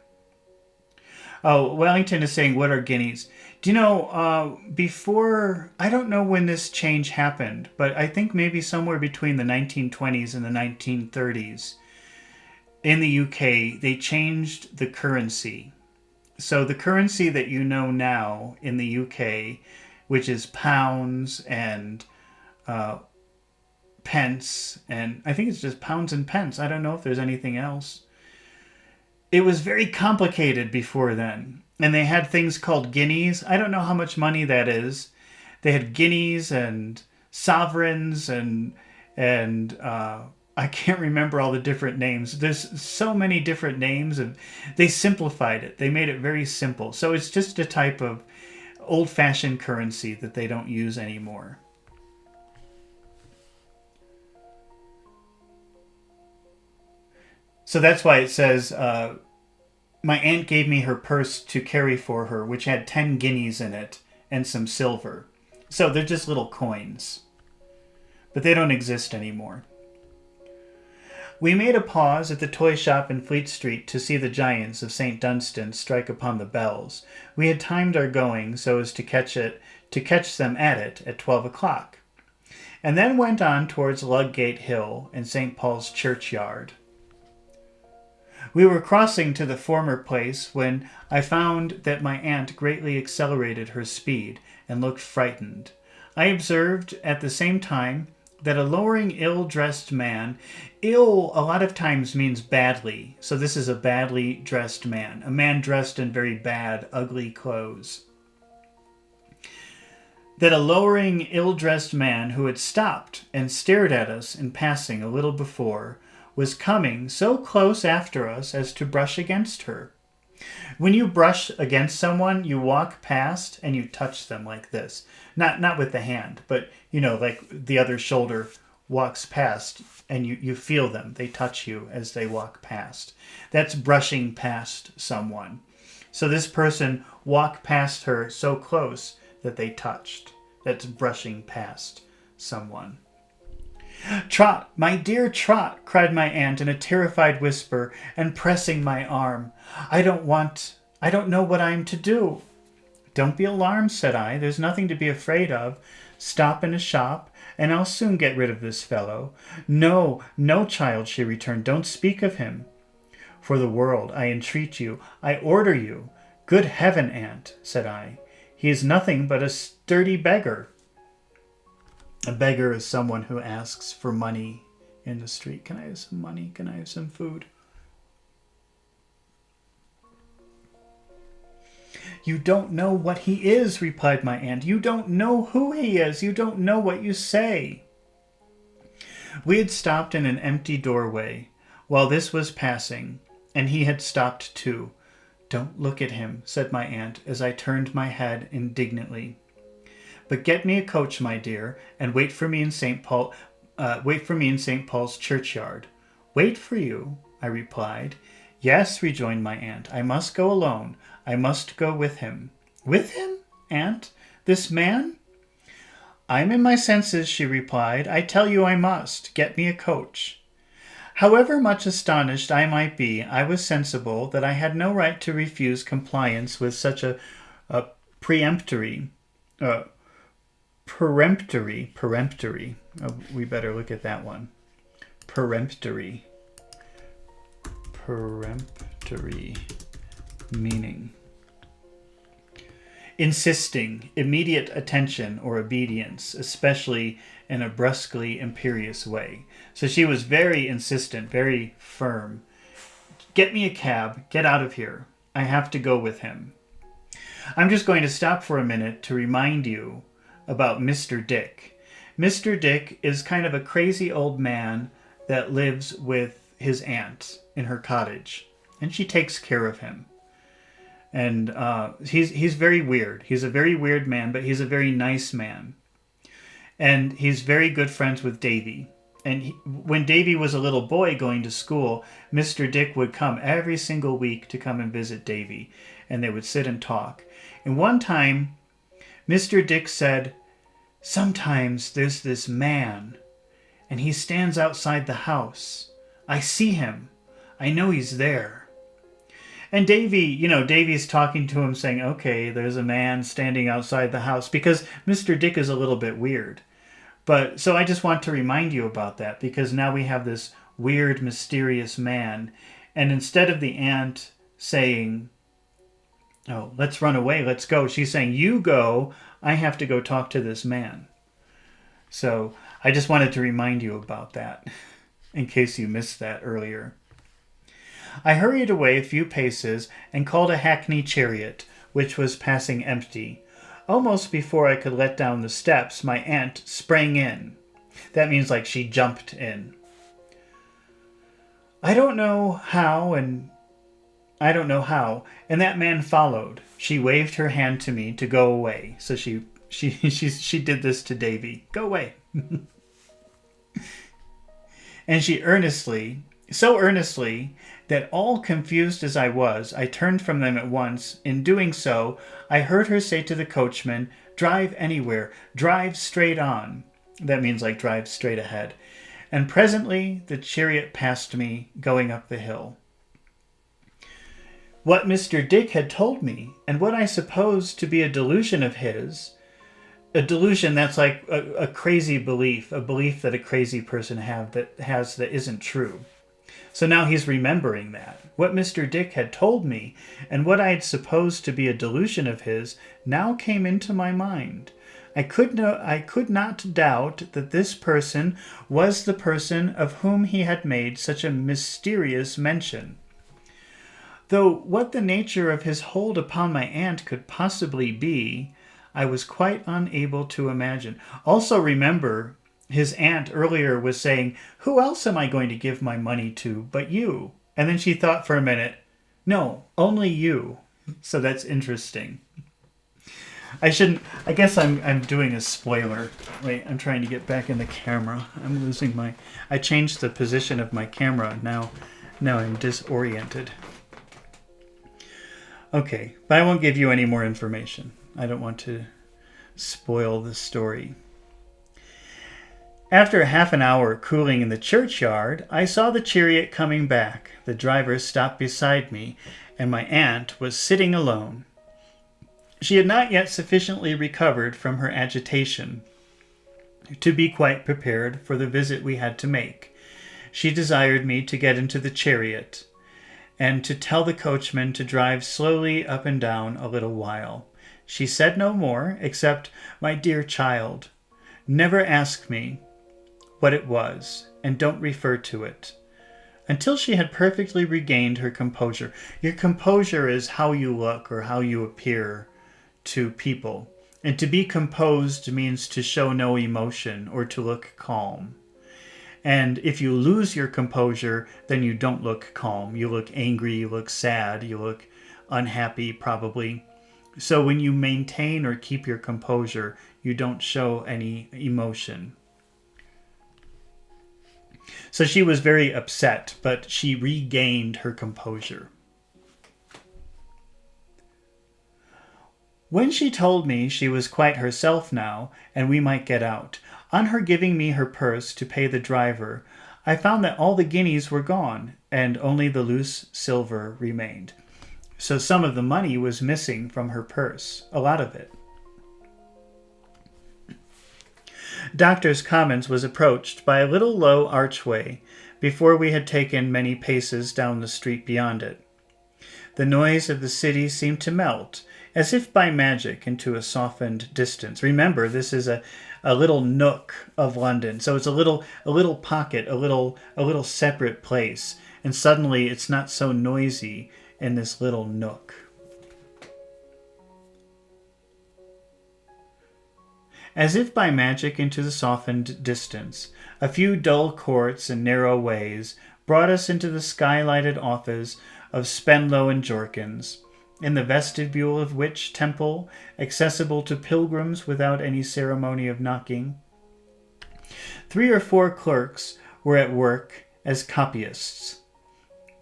Speaker 1: Oh, Wellington is saying, what are guineas? Do you know, before, I don't know when this change happened, but I think maybe somewhere between the 1920s and the 1930s, in the UK, they changed the currency. So the currency that you know now in the UK, which is pounds and pence, and I think it's just pounds and pence. I don't know if there's anything else. It was very complicated before then. And they had things called guineas. I don't know how much money that is. They had guineas and sovereigns and I can't remember all the different names. There's so many different names, and they simplified it. They made it very simple. So it's just a type of old-fashioned currency that they don't use anymore. So that's why it says, my aunt gave me her purse to carry for her, which had 10 guineas in it and some silver. So they're just little coins. But they don't exist anymore. We made a pause at the toy shop in Fleet Street to see the giants of St. Dunstan strike upon the bells. We had timed our going so as to catch them at it at 12 o'clock, and then went on towards Ludgate Hill and St. Paul's churchyard. We were crossing to the former place when I found that my aunt greatly accelerated her speed and looked frightened. I observed at the same time that a lowering, ill-dressed man, ill a lot of times means badly, so this is a badly dressed man, a man dressed in very bad, ugly clothes. That a lowering, ill-dressed man who had stopped and stared at us in passing a little before was coming so close after us as to brush against her. When you brush against someone, you walk past and you touch them like this. Not with the hand, but, like the other shoulder walks past and you feel them. They touch you as they walk past. That's brushing past someone. So this person walked past her so close that they touched. That's brushing past someone. "Trot, my dear Trot," cried my aunt in a terrified whisper and pressing my arm. I don't know what I am to do." "Don't be alarmed," said I. "There's nothing to be afraid of. Stop in a shop, and I'll soon get rid of this fellow." "No, no, child," she returned. "Don't speak of him." "For the world, I entreat you, I order you." "Good heaven, aunt," said I. "He is nothing but a sturdy beggar." A beggar is someone who asks for money in the street. "Can I have some money? Can I have some food?" "You don't know what he is," replied my aunt. "You don't know who he is. You don't know what you say." We had stopped in an empty doorway while this was passing, and he had stopped too. "Don't look at him," said my aunt as I turned my head indignantly. "But get me a coach, my dear, and wait for me in St. Paul's churchyard." "Wait for you?" I replied. "Yes," rejoined my aunt. "I must go alone. I must go with him." "With him, aunt? This man?" "I'm in my senses," she replied. "I tell you I must. Get me a coach." However much astonished I might be, I was sensible that I had no right to refuse compliance with such a peremptory. We better look at that one. Peremptory meaning insisting, immediate attention or obedience, especially in a brusquely imperious way. So she was very insistent, very firm. "Get me a cab. Get out of here. I have to go with him." I'm just going to stop for a minute to remind you about Mr. Dick. Mr. Dick is kind of a crazy old man that lives with his aunt in her cottage, and she takes care of him. And he's very weird. He's a very weird man, but he's a very nice man. And he's very good friends with Davy. And when Davy was a little boy going to school, Mr. Dick would come every single week to come and visit Davy. And they would sit and talk. And one time, Mr. Dick said, "Sometimes there's this man, and he stands outside the house. I see him. I know he's there." And Davy's talking to him saying, "Okay, there's a man standing outside the house," because Mr. Dick is a little bit weird. But so I just want to remind you about that, because now we have this weird, mysterious man. And instead of the aunt saying, "Oh, let's run away, let's go," she's saying, "You go, I have to go talk to this man." So I just wanted to remind you about that, in case you missed that earlier. I hurried away a few paces and called a hackney chariot, which was passing empty. Almost before I could let down the steps, my aunt sprang in. That means like she jumped in. I don't know how, and that man followed. She waved her hand to me to go away. So she did this to Davy. Go away. And she so earnestly, that all confused as I was, I turned from them at once. In doing so, I heard her say to the coachman, "Drive anywhere. Drive straight on." That means like drive straight ahead. And presently the chariot passed me, going up the hill. What Mr. Dick had told me, and what I supposed to be a delusion of his, a delusion that's like a crazy belief, a belief that a crazy person has that isn't true. So now he's remembering that. What Mr. Dick had told me, and what I had supposed to be a delusion of his, now came into my mind. I could not doubt that this person was the person of whom he had made such a mysterious mention. Though what the nature of his hold upon my aunt could possibly be, I was quite unable to imagine. Also remember, his aunt earlier was saying, "Who else am I going to give my money to but you?" And then she thought for a minute, "No, only you." So that's interesting. I guess I'm doing a spoiler. Wait, I'm trying to get back in the camera. I changed the position of my camera. Now I'm disoriented. Okay, but I won't give you any more information. I don't want to spoil the story. After half an hour cooling in the churchyard, I saw the chariot coming back. The driver stopped beside me, and my aunt was sitting alone. She had not yet sufficiently recovered from her agitation to be quite prepared for the visit we had to make. She desired me to get into the chariot, and to tell the coachman to drive slowly up and down a little while. She said no more, except, "My dear child, never ask me what it was, and don't refer to it," until she had perfectly regained her composure. Your composure is how you look or how you appear to people. And to be composed means to show no emotion or to look calm. And if you lose your composure, then you don't look calm. You look angry, you look sad, you look unhappy probably. So when you maintain or keep your composure, you don't show any emotion. So she was very upset, but she regained her composure. When she told me she was quite herself now, and we might get out, on her giving me her purse to pay the driver, I found that all the guineas were gone, and only the loose silver remained. So some of the money was missing from her purse, a lot of it. Doctor's Commons was approached by a little low archway before we had taken many paces down the street beyond it. The noise of the city seemed to melt, as if by magic, into a softened distance. Remember, this is a little nook of London, so it's a little pocket, a little separate place, and suddenly it's not so noisy in this little nook. As if by magic into the softened distance, a few dull courts and narrow ways brought us into the skylighted office of Spenlow and Jorkins, in the vestibule of which temple, accessible to pilgrims without any ceremony of knocking, 3 or 4 clerks were at work as copyists.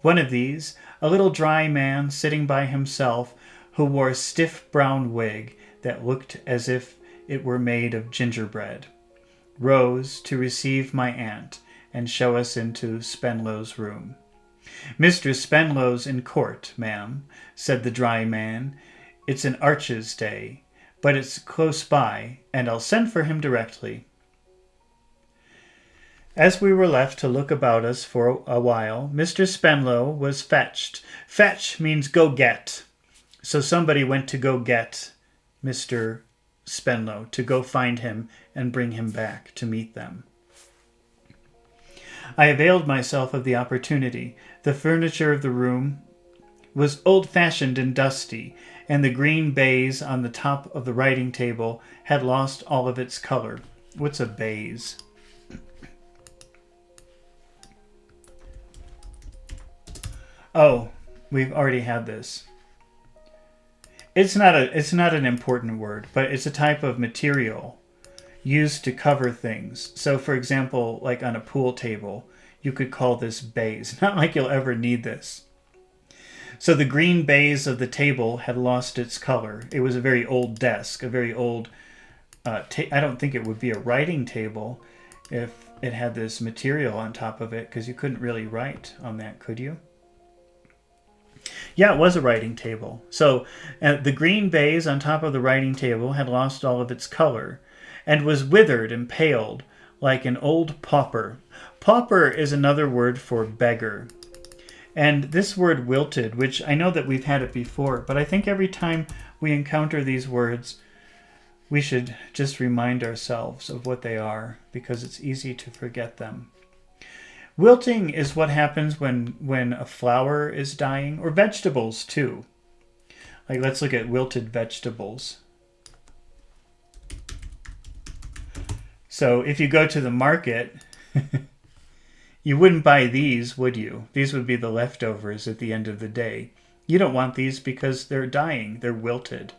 Speaker 1: One of these, a little dry man sitting by himself, who wore a stiff brown wig that looked as if it were made of gingerbread, rose to receive my aunt and show us into Spenlow's room. "Mr. Spenlow's in court, ma'am," said the dry man. "It's an Arches day, but it's close by, and I'll send for him directly." As we were left to look about us for a while, Mr. Spenlow was fetched. Fetch means go get. So somebody went to go get Mr. Spenlow, to go find him and bring him back to meet them. I availed myself of the opportunity. The furniture of the room was old-fashioned and dusty, and the green baize on the top of the writing table had lost all of its color. What's a baize? Oh, we've already had this. It's not an important word, but it's a type of material used to cover things. So, for example, like on a pool table, you could call this baize. Not like you'll ever need this. So the green baize of the table had lost its color. It was a very old desk, a very old... I don't think it would be a writing table if it had this material on top of it, because you couldn't really write on that, could you? Yeah, it was a writing table. So the green baize on top of the writing table had lost all of its color and was withered and paled like an old pauper. Pauper is another word for beggar. And this word wilted, which I know that we've had it before, but I think every time we encounter these words, we should just remind ourselves of what they are, because it's easy to forget them. Wilting is what happens when a flower is dying, or vegetables too. Like, let's look at wilted vegetables. So if you go to the market, you wouldn't buy these, would you? These would be the leftovers at the end of the day. You don't want these because they're dying, they're wilted.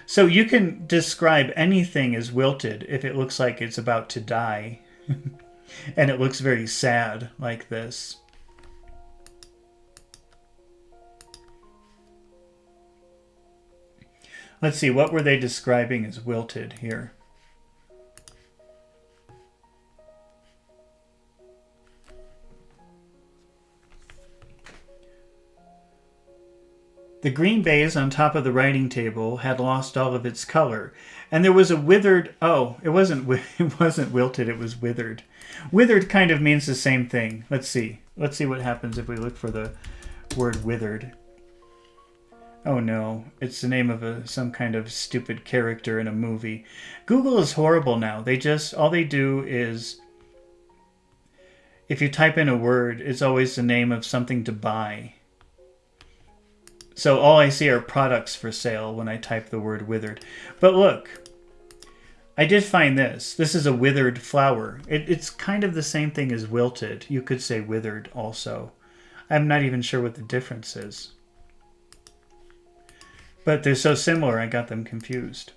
Speaker 1: So you can describe anything as wilted if it looks like it's about to die. And it looks very sad, like this. Let's see, what were they describing as wilted here? The green baize on top of the writing table had lost all of its color, and there was a withered... Oh, it wasn't wilted, it was withered. Withered kind of means the same thing. Let's see. Let's see what happens if we look for the word withered. Oh no, it's the name of some kind of stupid character in a movie. Google is horrible now. All they do is, if you type in a word, it's always the name of something to buy. So all I see are products for sale when I type the word withered. But look, I did find this. This is a withered flower. It's kind of the same thing as wilted. You could say withered also. I'm not even sure what the difference is. But they're so similar, I got them confused.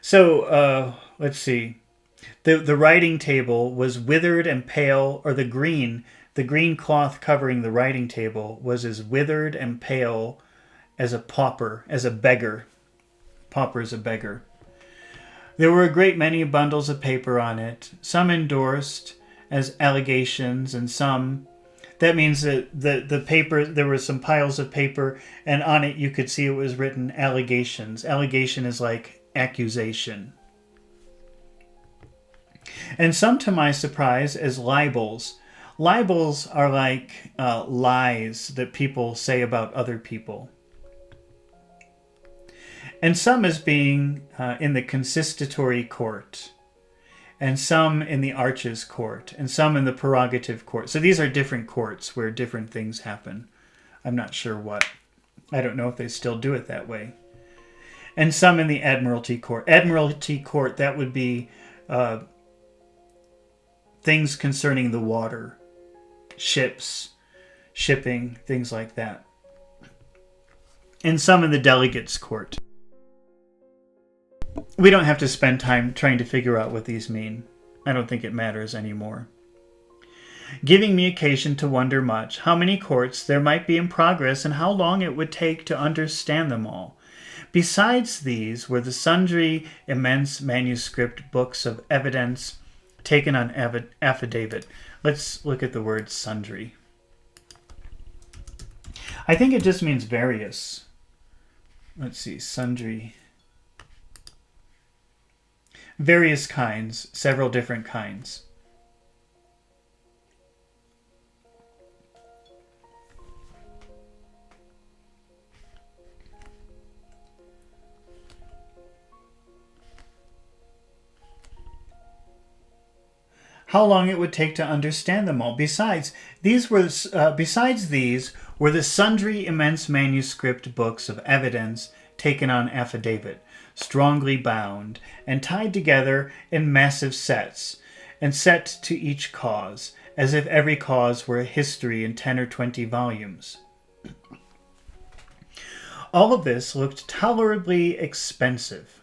Speaker 1: So, let's see. The writing table was withered and pale, or the green cloth covering the writing table was as withered and pale as a pauper, as a beggar. Pauper is a beggar. There were a great many bundles of paper on it, some endorsed as allegations, and some... That means that the paper, there were some piles of paper, and on it you could see it was written allegations. Allegation is like accusation. And some, to my surprise, as libels. Libels are like lies that people say about other people. And some as being in the consistory court, and some in the arches court, and some in the prerogative court. So these are different courts where different things happen. I'm not sure what. I don't know if they still do it that way. And some in the admiralty court. Admiralty court, that would be things concerning the water, ships, shipping, things like that. And some in the delegates court. We don't have to spend time trying to figure out what these mean. I don't think it matters anymore. Giving me occasion to wonder much how many courts there might be in progress and how long it would take to understand them all. Besides these were the sundry immense manuscript books of evidence taken on affidavit. Let's look at the word sundry. I think it just means various. Let's see, sundry. Various kinds, several different kinds. how long it would take to understand them all. Besides these were the sundry immense manuscript books of evidence taken on affidavit, strongly bound, and tied together in massive sets, and set to each cause, as if every cause were a history in 10 or 20 volumes. All of this looked tolerably expensive,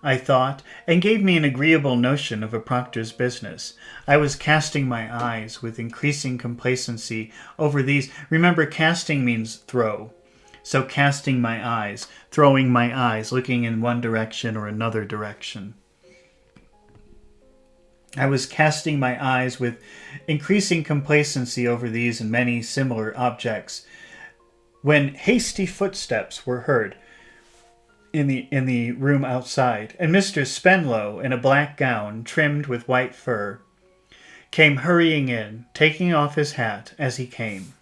Speaker 1: I thought, and gave me an agreeable notion of a proctor's business. I was casting my eyes with increasing complacency over these. Remember, casting means throw. So casting my eyes, throwing my eyes, looking in one direction or another direction. I was casting my eyes with increasing complacency over these and many similar objects, when hasty footsteps were heard in the room outside, and Mr. Spenlow, in a black gown trimmed with white fur, came hurrying in, taking off his hat as he came.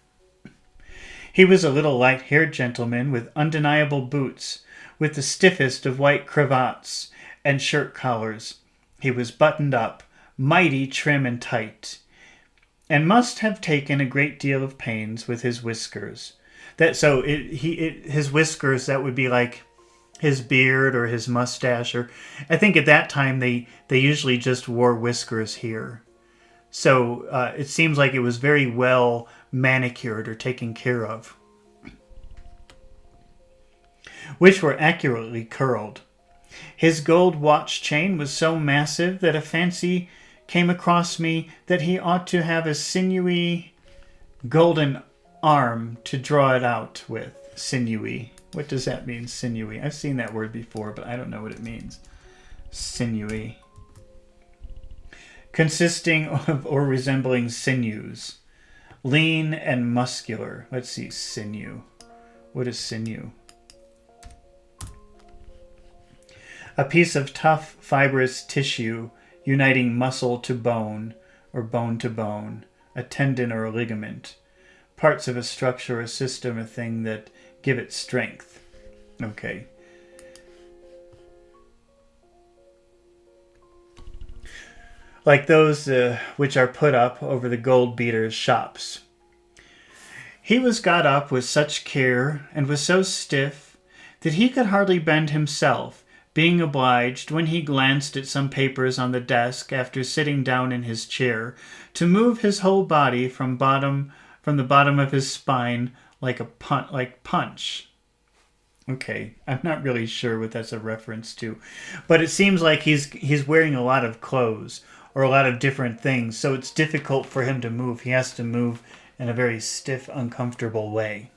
Speaker 1: He was a little light-haired gentleman with undeniable boots, with the stiffest of white cravats and shirt collars. He was buttoned up, mighty trim and tight, and must have taken a great deal of pains with his whiskers. His whiskers, that would be like his beard or his mustache, or I think at that time they usually just wore whiskers here. So it seems like it was very well manicured or taken care of, which were accurately curled. His gold watch chain was so massive that a fancy came across me that he ought to have a sinewy golden arm to draw it out with. Sinewy. What does that mean, sinewy? I've seen that word before, but I don't know what it means. Sinewy. Consisting of or resembling sinews. Lean and muscular. Let's see, sinew. What is sinew? A piece of tough, fibrous tissue uniting muscle to bone or bone to bone, a tendon or a ligament, parts of a structure, a system, a thing that give it strength. Okay. Like those which are put up over the gold beaters' shops. He was got up with such care and was so stiff that he could hardly bend himself, being obliged, when he glanced at some papers on the desk after sitting down in his chair, to move his whole body from the bottom of his spine like Punch. Okay, I'm not really sure what that's a reference to, but it seems like he's wearing a lot of clothes or a lot of different things, so it's difficult for him to move. He has to move in a very stiff, uncomfortable way.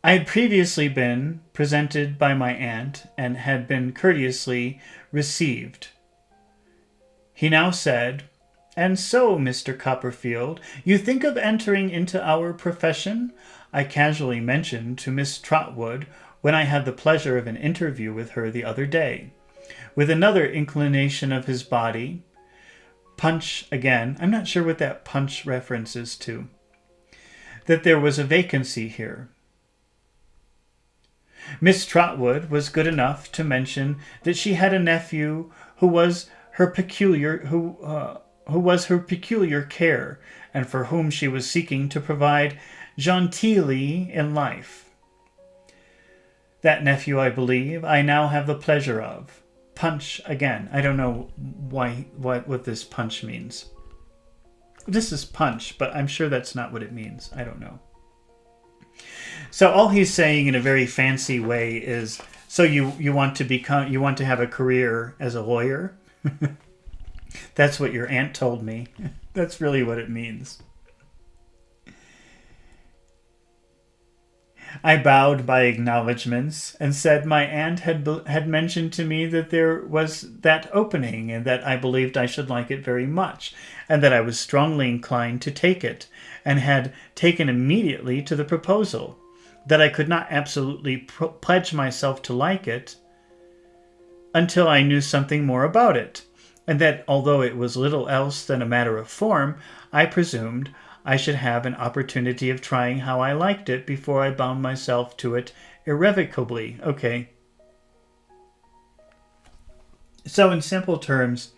Speaker 1: I had previously been presented by my aunt and had been courteously received. He now said, "And so, Mr. Copperfield, you think of entering into our profession?" I casually mentioned to Miss Trotwood when I had the pleasure of an interview with her the other day. With another inclination of his body, Punch again, I'm not sure what that Punch reference is to, that there was a vacancy here. Miss Trotwood was good enough to mention that she had a nephew who was her peculiar care, and for whom she was seeking to provide genteelly in life. That nephew, I believe, I now have the pleasure of. Punch again. I don't know what this Punch means. This is Punch, but I'm sure that's not what it means. I don't know. So all he's saying in a very fancy way is, so you want to have a career as a lawyer? That's what your aunt told me. That's really what it means. I bowed by acknowledgments and said my aunt had mentioned to me that there was that opening and that I believed I should like it very much and that I was strongly inclined to take it and had taken immediately to the proposal, that I could not absolutely pledge myself to like it until I knew something more about it, and that although it was little else than a matter of form, I presumed I should have an opportunity of trying how I liked it before I bound myself to it irrevocably. Okay. So in simple terms,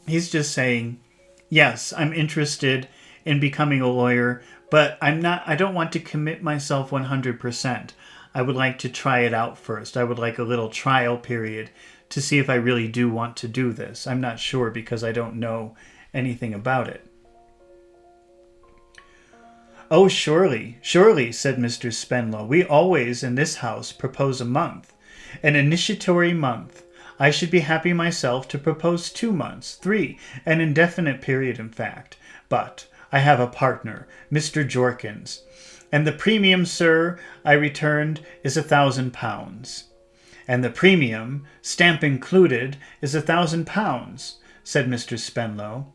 Speaker 1: he's just saying, yes, I'm interested in becoming a lawyer, but I don't want to commit myself 100%. I would like to try it out first. I would like a little trial period to see if I really do want to do this. I'm not sure because I don't know anything about it. Oh, surely, surely, said Mr. Spenlow. We always, in this house, propose a month. An initiatory month. I should be happy myself to propose 2 months, 3, an indefinite period, in fact. But I have a partner, Mr. Jorkins. And the premium, sir, I returned, is £1,000. And the premium, stamp included, is £1,000, said Mr. Spenlow.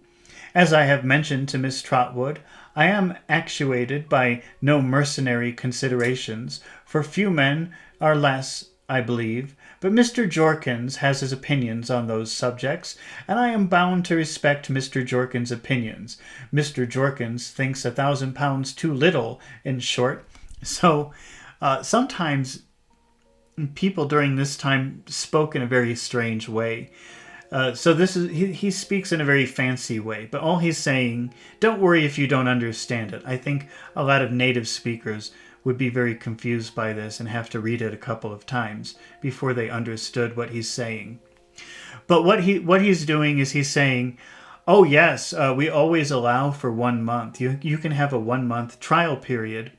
Speaker 1: As I have mentioned to Miss Trotwood, I am actuated by no mercenary considerations, for few men are less, I believe, but Mr. Jorkins has his opinions on those subjects, and I am bound to respect Mr. Jorkins' opinions. Mr. Jorkins thinks £1,000 too little, in short. So sometimes people during this time spoke in a very strange way. So this is he speaks in a very fancy way, but all he's saying, don't worry if you don't understand it. I think a lot of native speakers would be very confused by this and have to read it a couple of times before they understood what he's saying. But what he's doing is he's saying, oh yes, we always allow for 1 month. You can have a 1 month trial period.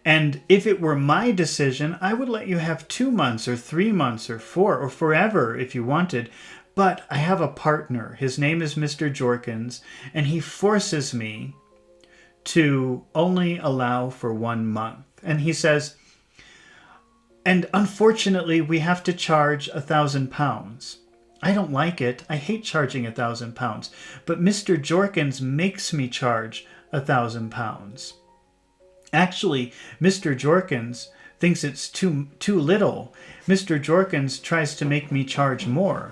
Speaker 1: And if it were my decision, I would let you have 2 months or 3 months or 4 or forever if you wanted. But I have a partner. His name is Mr. Jorkins, and he forces me to only allow for 1 month. And he says, and unfortunately, we have to charge £1,000. I don't like it. I hate charging £1,000. But Mr. Jorkins makes me charge £1,000. Actually, Mr. Jorkins thinks it's too little. Mr. Jorkins tries to make me charge more.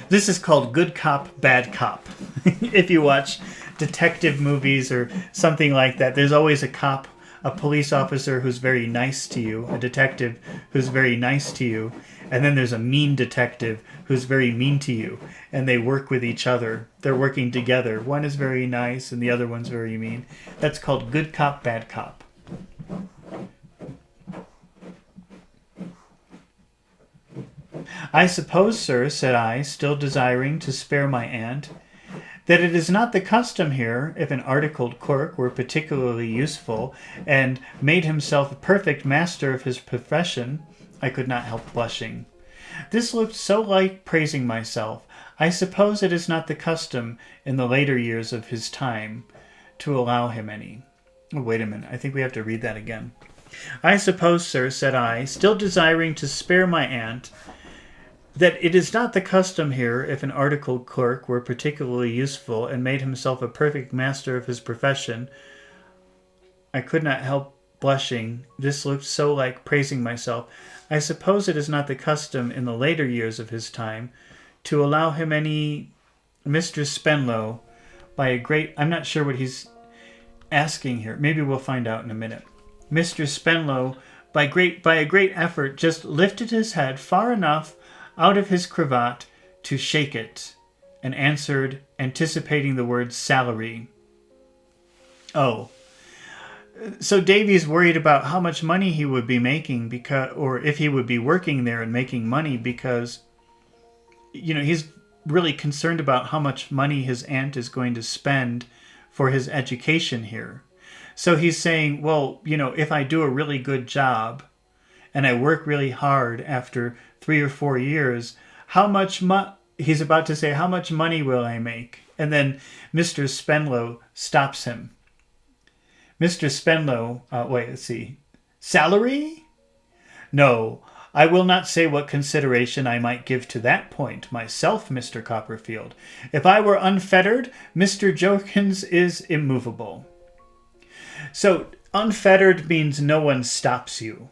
Speaker 1: This is called good cop, bad cop. If you watch detective movies or something like that, there's always a cop, a police officer who's very nice to you, a detective who's very nice to you, and then there's a mean detective who's very mean to you, and they work with each other. They're working together. One is very nice and the other one's very mean. That's called good cop, bad cop. I suppose, sir, said I, still desiring to spare my aunt, that it is not the custom here, if an articled clerk were particularly useful, and made himself a perfect master of his profession. I could not help blushing. This looked so like praising myself. I suppose it is not the custom in the later years of his time to allow him any. Oh, wait a minute, I think we have to read that again. I suppose, sir, said I, still desiring to spare my aunt, that it is not the custom here, if an articled clerk were particularly useful and made himself a perfect master of his profession. I could not help blushing. This looked so like praising myself. I suppose it is not the custom in the later years of his time to allow him any. Mr. Spenlow, by a great... I'm not sure what he's asking here. Maybe we'll find out in a minute. Mr. Spenlow, by a great effort, just lifted his head far enough out of his cravat to shake it, and answered, anticipating the word salary. Oh. So Davy's worried about how much money he would be making, or if he would be working there and making money, because, he's really concerned about how much money his aunt is going to spend for his education here. So he's saying, well, if I do a really good job and I work really hard after 3 or 4 years, he's about to say, how much money will I make? And then Mr. Spenlow stops him. Mr. Spenlow, let's see. Salary? No, I will not say what consideration I might give to that point myself, Mr. Copperfield. If I were unfettered, Mr. Jorkins is immovable. So, unfettered means no one stops you.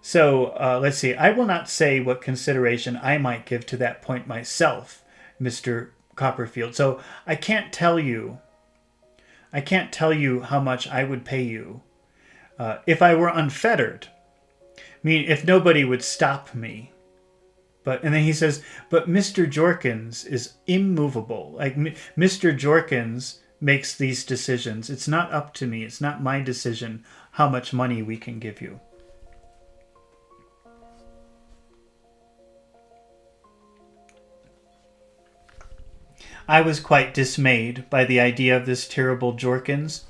Speaker 1: So, let's see. I will not say what consideration I might give to that point myself, Mr. Copperfield. So, I can't tell you how much I would pay you if I were unfettered. I mean, if nobody would stop me. And then he says, but Mr. Jorkins is immovable. Like Mr. Jorkins makes these decisions. It's not up to me. It's not my decision how much money we can give you. I was quite dismayed by the idea of this terrible Jorkins.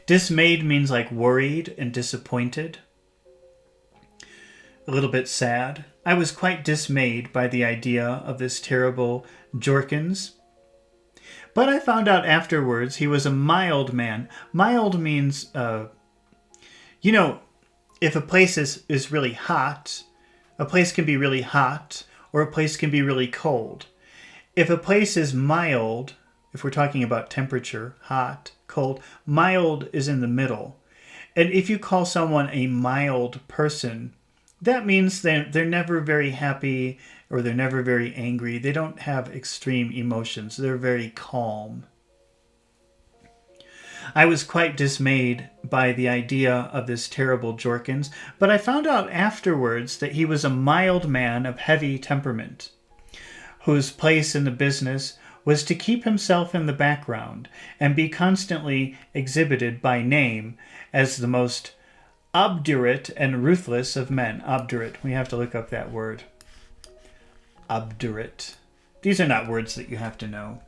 Speaker 1: Dismayed means like worried and disappointed. A little bit sad. I was quite dismayed by the idea of this terrible Jorkins. But I found out afterwards he was a mild man. Mild means, if a place is really hot, a place can be really hot, or a place can be really cold. If a place is mild, if we're talking about temperature, hot, cold, mild is in the middle. And if you call someone a mild person, that means they're never very happy or they're never very angry. They don't have extreme emotions. They're very calm. I was quite dismayed by the idea of this terrible Jorkins, but I found out afterwards that he was a mild man of heavy temperament, whose place in the business was to keep himself in the background and be constantly exhibited by name as the most obdurate and ruthless of men. Obdurate. We have to look up that word. Obdurate. These are not words that you have to know.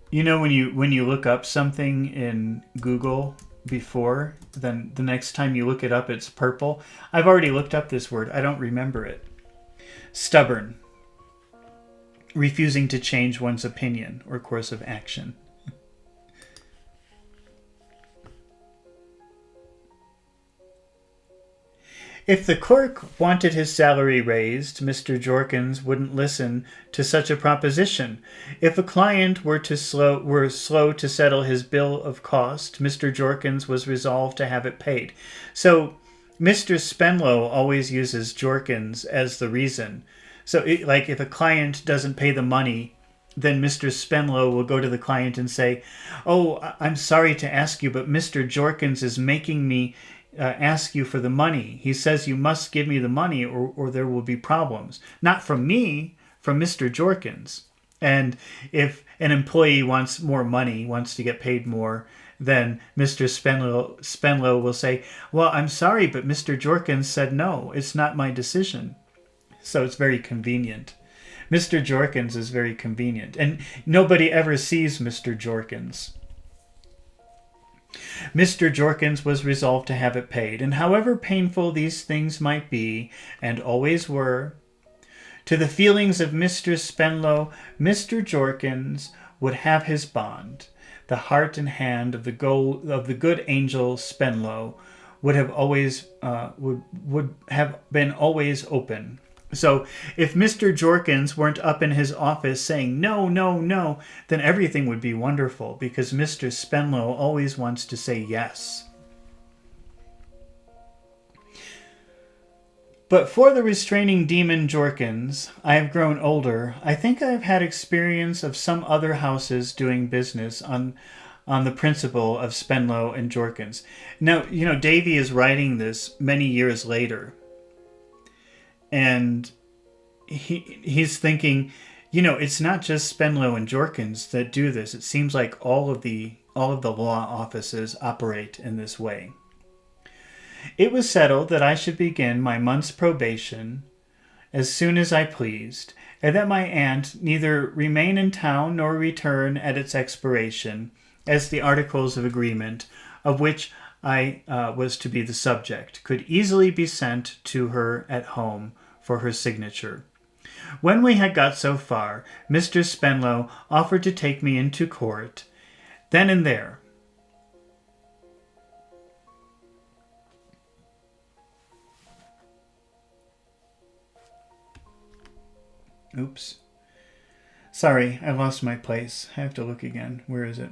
Speaker 1: You know, when you look up something in Google before, then the next time you look it up, it's purple. I've already looked up this word. I don't remember it. Stubborn. Refusing to change one's opinion or course of action. If the clerk wanted his salary raised, Mr. Jorkins wouldn't listen to such a proposition. If a client were slow to settle his bill of cost, Mr. Jorkins was resolved to have it paid. So Mr. Spenlow always uses Jorkins as the reason. So like if a client doesn't pay the money, then Mr. Spenlow will go to the client and say, "Oh, I'm sorry to ask you, but Mr. Jorkins is making me ask you for the money. He says you must give me the money or there will be problems." Not from me, from Mr. Jorkins. And if an employee wants more money, wants to get paid more, then Mr. Spenlow will say, "Well, I'm sorry, but Mr. Jorkins said no. It's not my decision." So it's very convenient. Mr. Jorkins is very convenient. And nobody ever sees Mr. Jorkins. Mr. Jorkins was resolved to have it paid, and however painful these things might be, and always were, to the feelings of Mr. Spenlow, Mr. Jorkins would have his bond. The heart and hand of the good angel Spenlow would have been always open. So if Mr. Jorkins weren't up in his office saying no, no, no, then everything would be wonderful because Mr. Spenlow always wants to say yes. But for the restraining demon Jorkins, I have grown older. I think I have had experience of some other houses doing business on the principle of Spenlow and Jorkins. Now, Davy is writing this many years later. And he's thinking, it's not just Spenlow and Jorkins that do this. It seems like all of the law offices operate in this way. It was settled that I should begin my month's probation as soon as I pleased, and that my aunt neither remain in town nor return at its expiration, as the articles of agreement, of which I was to be the subject, could easily be sent to her at home for her signature. When we had got so far, Mr. Spenlow offered to take me into court, then and there. Oops. Sorry, I lost my place. I have to look again. Where is it?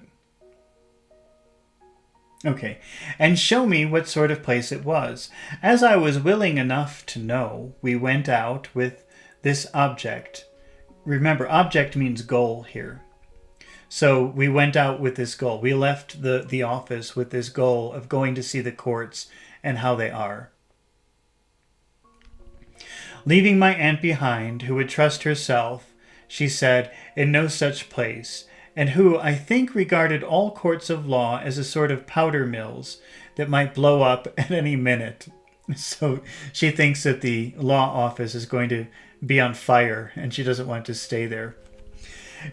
Speaker 1: Okay, and show me what sort of place it was. As I was willing enough to know, we went out with this object. Remember, object means goal here. So we went out with this goal. We left the office with this goal of going to see the courts and how they are. Leaving my aunt behind, who would trust herself, she said, in no such place, and who, I think, regarded all courts of law as a sort of powder mills that might blow up at any minute. So she thinks that the law office is going to be on fire, and she doesn't want to stay there.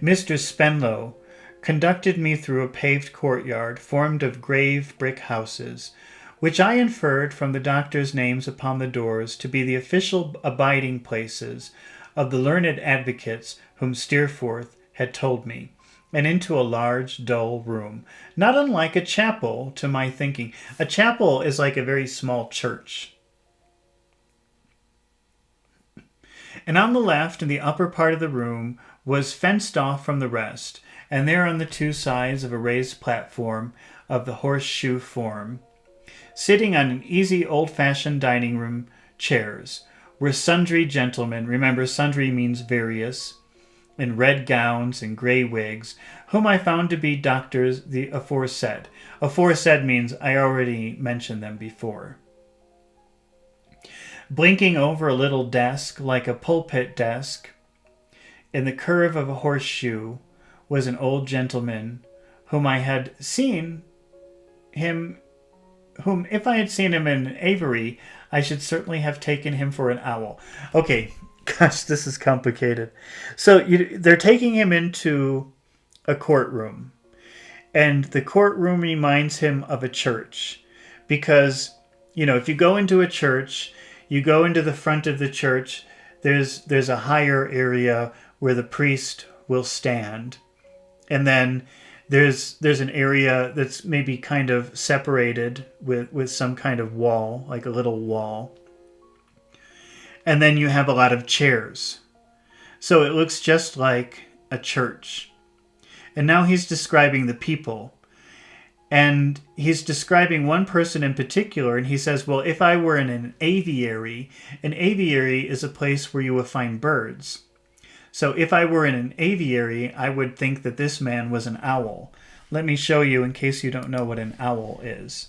Speaker 1: Mr. Spenlow conducted me through a paved courtyard formed of grave brick houses, which I inferred from the doctor's names upon the doors to be the official abiding places of the learned advocates whom Steerforth had told me, and into a large, dull room, not unlike a chapel to my thinking. A chapel is like a very small church. And on the left, in the upper part of the room, was fenced off from the rest, and there on the two sides of a raised platform of the horseshoe form, sitting on an easy old-fashioned dining room chairs, were sundry gentlemen, remember sundry means various, in red gowns and grey wigs, whom I found to be doctors the aforesaid. Aforesaid means I already mentioned them before. Blinking over a little desk, like a pulpit desk, in the curve of a horseshoe, was an old gentleman whom if I had seen him in Avery, I should certainly have taken him for an owl. Okay, gosh, this is complicated. So they're taking him into a courtroom, and the courtroom reminds him of a church, because, if you go into a church, you go into the front of the church, there's a higher area where the priest will stand, and then there's an area that's maybe kind of separated with some kind of wall, like a little wall. And then you have a lot of chairs. So it looks just like a church. And now he's describing the people. And he's describing one person in particular, and he says, well, if I were in an aviary is a place where you will find birds. So if I were in an aviary, I would think that this man was an owl. Let me show you in case you don't know what an owl is.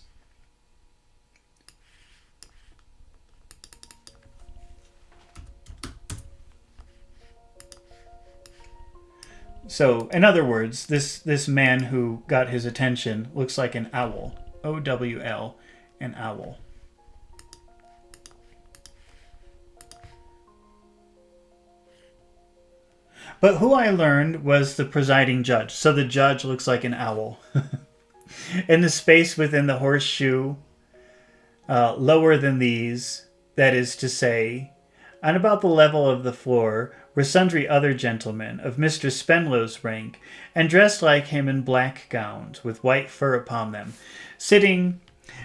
Speaker 1: So, in other words, this man who got his attention looks like an owl. O-W-L, an owl. But who I learned was the presiding judge. So the judge looks like an owl. In the space within the horseshoe, lower than these, that is to say, on about the level of the floor, were sundry other gentlemen of Mr. Spenlow's rank, and dressed like him in black gowns, with white fur upon them, sitting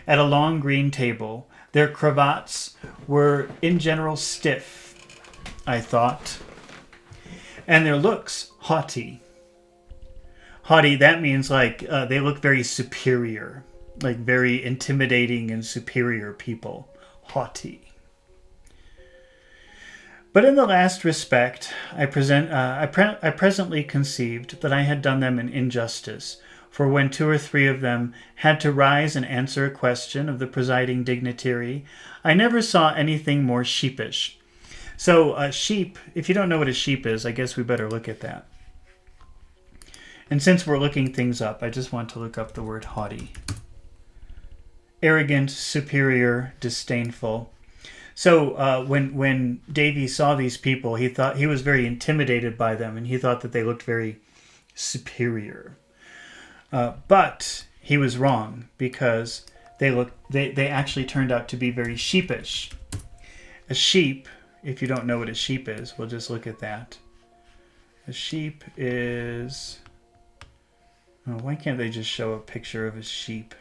Speaker 1: at a long green table. Their cravats were in general stiff, I thought, and their looks haughty. Haughty, that means like they look very superior, like very intimidating and superior people. Haughty. But in the last respect, I presently conceived that I had done them an injustice, for when two or three of them had to rise and answer a question of the presiding dignitary, I never saw anything more sheepish. So a sheep, if you don't know what a sheep is, I guess we better look at that. And since we're looking things up, I just want to look up the word haughty. Arrogant, superior, disdainful. So when Davy saw these people, he thought he was very intimidated by them, and he thought that they looked very superior. But he was wrong, because they actually turned out to be very sheepish. A sheep, if you don't know what a sheep is, we'll just look at that. A sheep is... Oh, why can't they just show a picture of a sheep?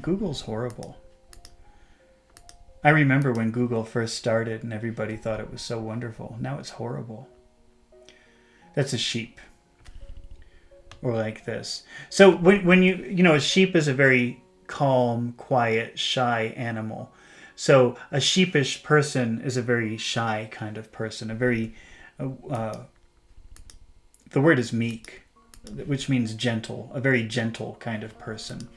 Speaker 1: Google's horrible. I remember when Google first started and everybody thought it was so wonderful. Now it's horrible. That's a sheep. Or like this. So when a sheep is a very calm, quiet, shy animal. So a sheepish person is a very shy kind of person. The word is meek, which means gentle. A very gentle kind of person.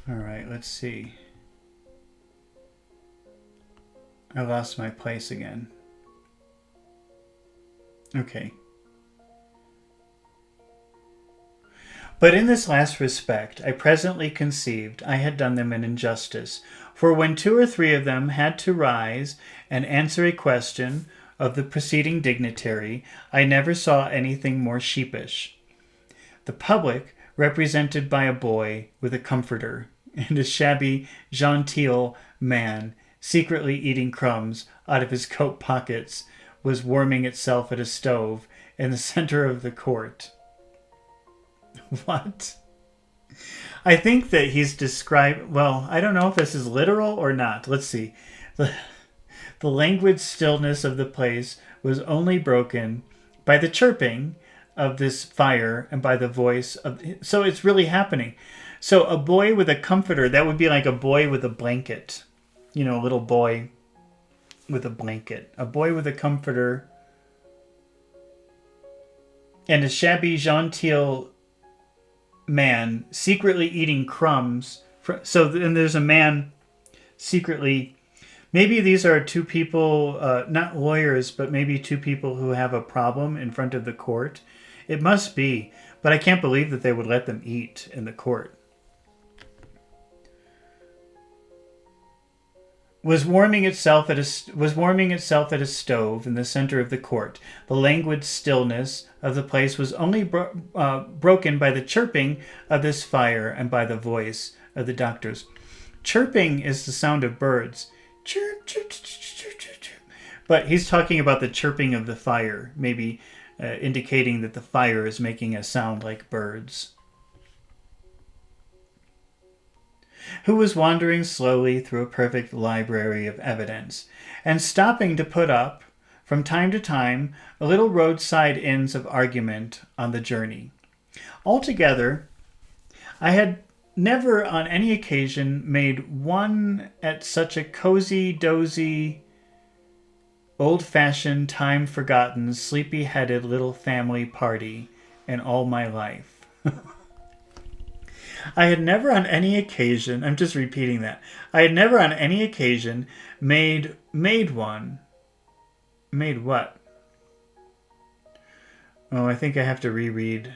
Speaker 1: All right, let's see. I lost my place again. Okay. But in this last respect, I presently conceived I had done them an injustice. For when 2 or 3 of them had to rise and answer a question of the preceding dignitary, I never saw anything more sheepish. The public, represented by a boy with a comforter, and a shabby, genteel man, secretly eating crumbs out of his coat pockets, was warming itself at a stove in the center of the court. What? I think that he's described... Well, I don't know if this is literal or not. Let's see. The languid stillness of the place was only broken by the chirping of this fire and by the voice of... So it's really happening. So a boy with a comforter, that would be like a boy with a blanket. You know, a little boy with a blanket. A boy with a comforter. And a shabby genteel man secretly eating crumbs. So then there's a man secretly... Maybe these are 2 people, not lawyers, but maybe 2 people who have a problem in front of the court. It must be, but I can't believe that they would let them eat in the court. Was warming itself at a stove in the center of the court. The languid stillness of the place was only broken by the chirping of this fire and by the voice of the doctors. Chirping is the sound of birds. Chirp, chirp, chirp, chirp, chirp, chirp. But he's talking about the chirping of the fire, maybe indicating that the fire is making a sound like birds. Who was wandering slowly through a perfect library of evidence, and stopping to put up, from time to time, a little roadside inns of argument on the journey. Altogether, I had never on any occasion made one at such a cozy, dozy, old-fashioned, time-forgotten, sleepy-headed little family party in all my life. I had never on any occasion, I'm just repeating that, I had never on any occasion made one. Made what? Oh, I think I have to reread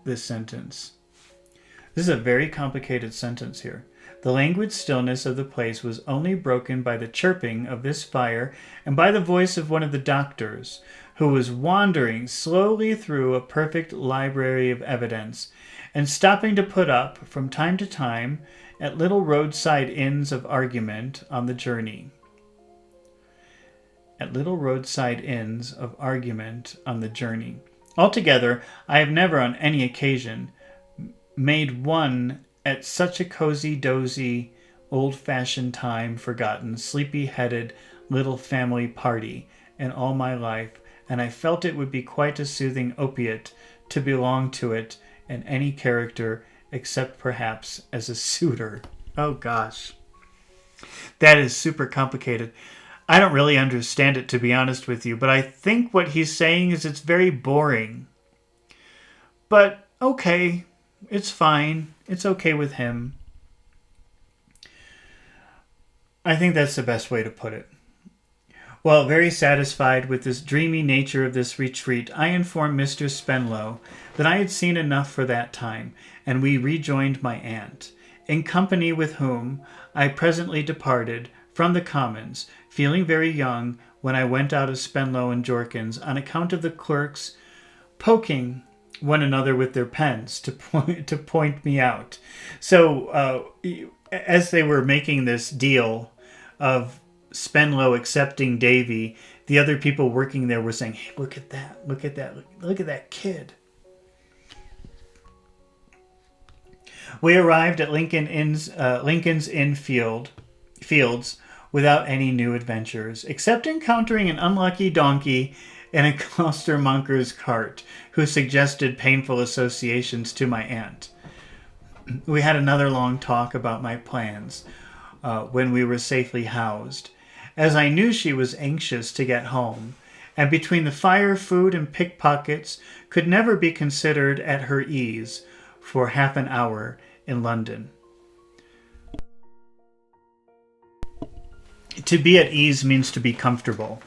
Speaker 1: this sentence. This is a very complicated sentence here. The languid stillness of the place was only broken by the chirping of this fire and by the voice of one of the doctors, who was wandering slowly through a perfect library of evidence, and stopping to put up, from time to time, at little roadside inns of argument on the journey. At little roadside inns of argument on the journey. Altogether, I have never on any occasion made one at such a cozy, dozy, old-fashioned, time-forgotten, sleepy-headed little family party in all my life, and I felt it would be quite a soothing opiate to belong to it in any character except perhaps as a suitor. Oh gosh. That is super complicated. I don't really understand it, to be honest with you, but I think what he's saying is it's very boring. But okay, it's fine. It's okay with him. I think that's the best way to put it. Well, very satisfied with this dreamy nature of this retreat, I informed Mr. Spenlow that I had seen enough for that time, and we rejoined my aunt, in company with whom I presently departed from the Commons, feeling very young when I went out of Spenlow and Jorkins on account of the clerks poking one another with their pens to point me out. So as they were making this deal of Spenlow accepting Davy, the other people working there were saying, "Hey, look at that! Look at that! Look at that kid!" We arrived at Lincoln's Inn Fields without any new adventures, except encountering an unlucky donkey in a costermonger's cart, who suggested painful associations to my aunt. We had another long talk about my plans when we were safely housed, as I knew she was anxious to get home, and between the fire, food, and pickpockets could never be considered at her ease for half an hour in London. To be at ease means to be comfortable.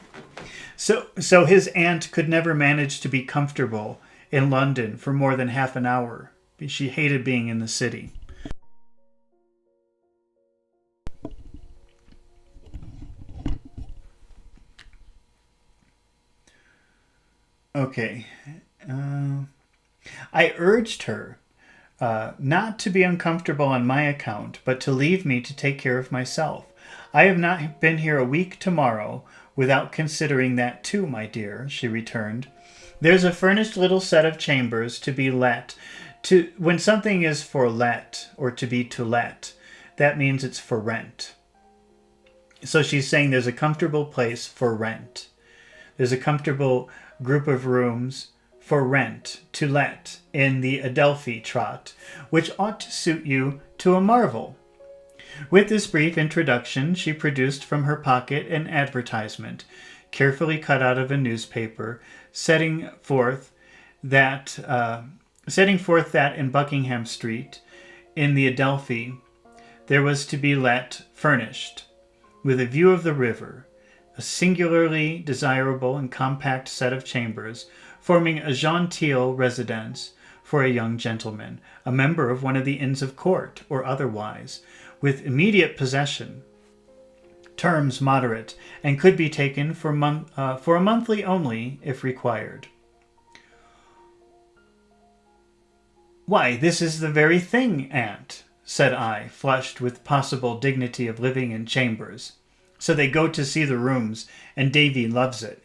Speaker 1: So his aunt could never manage to be comfortable in London for more than half an hour. She hated being in the city. Okay. I urged her not to be uncomfortable on my account, but to leave me to take care of myself. I have not been here a week tomorrow without considering that too, my dear, she returned. There's a furnished little set of chambers to be let. When something is for let, or to be to let, that means it's for rent. So she's saying there's a comfortable place for rent. There's a comfortable group of rooms for rent, to let, in the Adelphi trot, which ought to suit you to a marvel. With this brief introduction, she produced from her pocket an advertisement, carefully cut out of a newspaper, setting forth that in Buckingham Street, in the Adelphi, there was to be let, furnished, with a view of the river, a singularly desirable and compact set of chambers, forming a genteel residence for a young gentleman, a member of one of the Inns of Court, or otherwise, with immediate possession, terms moderate, and could be taken for a monthly only, if required. "Why, this is the very thing, aunt," said I, flushed with possible dignity of living in chambers. "So they go to see the rooms, and Davy loves it."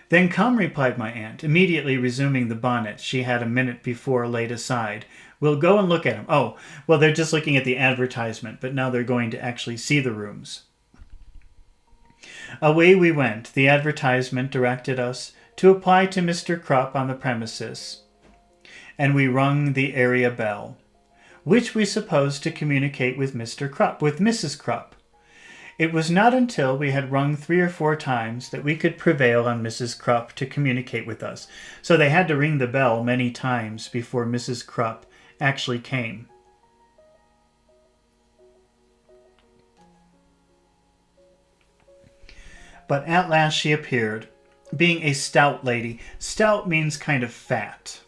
Speaker 1: "Then come," replied my aunt, immediately resuming the bonnet she had a minute before laid aside. "We'll go and look at them." Oh, well, they're just looking at the advertisement, but now they're going to actually see the rooms. Away we went. The advertisement directed us to apply to Mr. Krupp on the premises, and we rung the area bell, which we supposed to communicate with Mr. Krupp, with Mrs. Krupp. It was not until we had rung 3 or 4 times that we could prevail on Mrs. Krupp to communicate with us. So they had to ring the bell many times before Mrs. Krupp actually came. But at last she appeared, being a stout lady. Stout means kind of fat,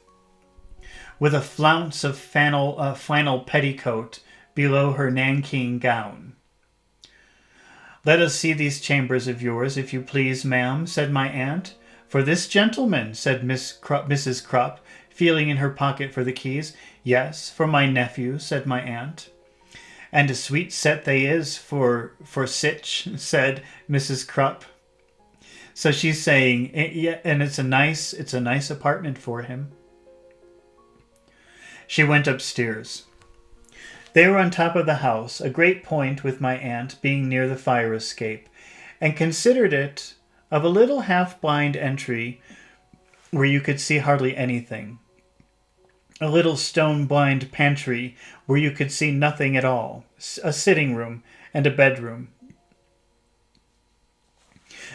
Speaker 1: with a flounce of flannel petticoat below her nankeen gown. "Let us see these chambers of yours, if you please, ma'am," said my aunt. "For this gentleman," said Mrs. Krupp, feeling in her pocket for the keys. "Yes, for my nephew," said my aunt. "And a sweet set they is for sich," said Mrs. Krupp. So she's saying, yeah, and it's a nice apartment for him. She went upstairs. They were on top of the house, a great point with my aunt being near the fire escape, and considered it of a little half-blind entry where you could see hardly anything, a little stone-blind pantry where you could see nothing at all, a sitting room and a bedroom.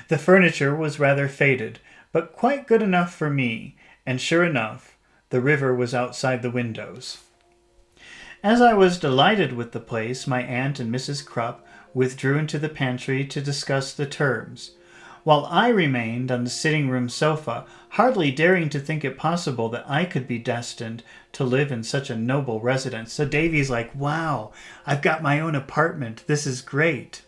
Speaker 1: The furniture was rather faded, but quite good enough for me, and sure enough, the river was outside the windows. As I was delighted with the place, my aunt and Mrs. Krupp withdrew into the pantry to discuss the terms, while I remained on the sitting-room sofa, hardly daring to think it possible that I could be destined to live in such a noble residence. So Davy's like, wow, I've got my own apartment. This is great.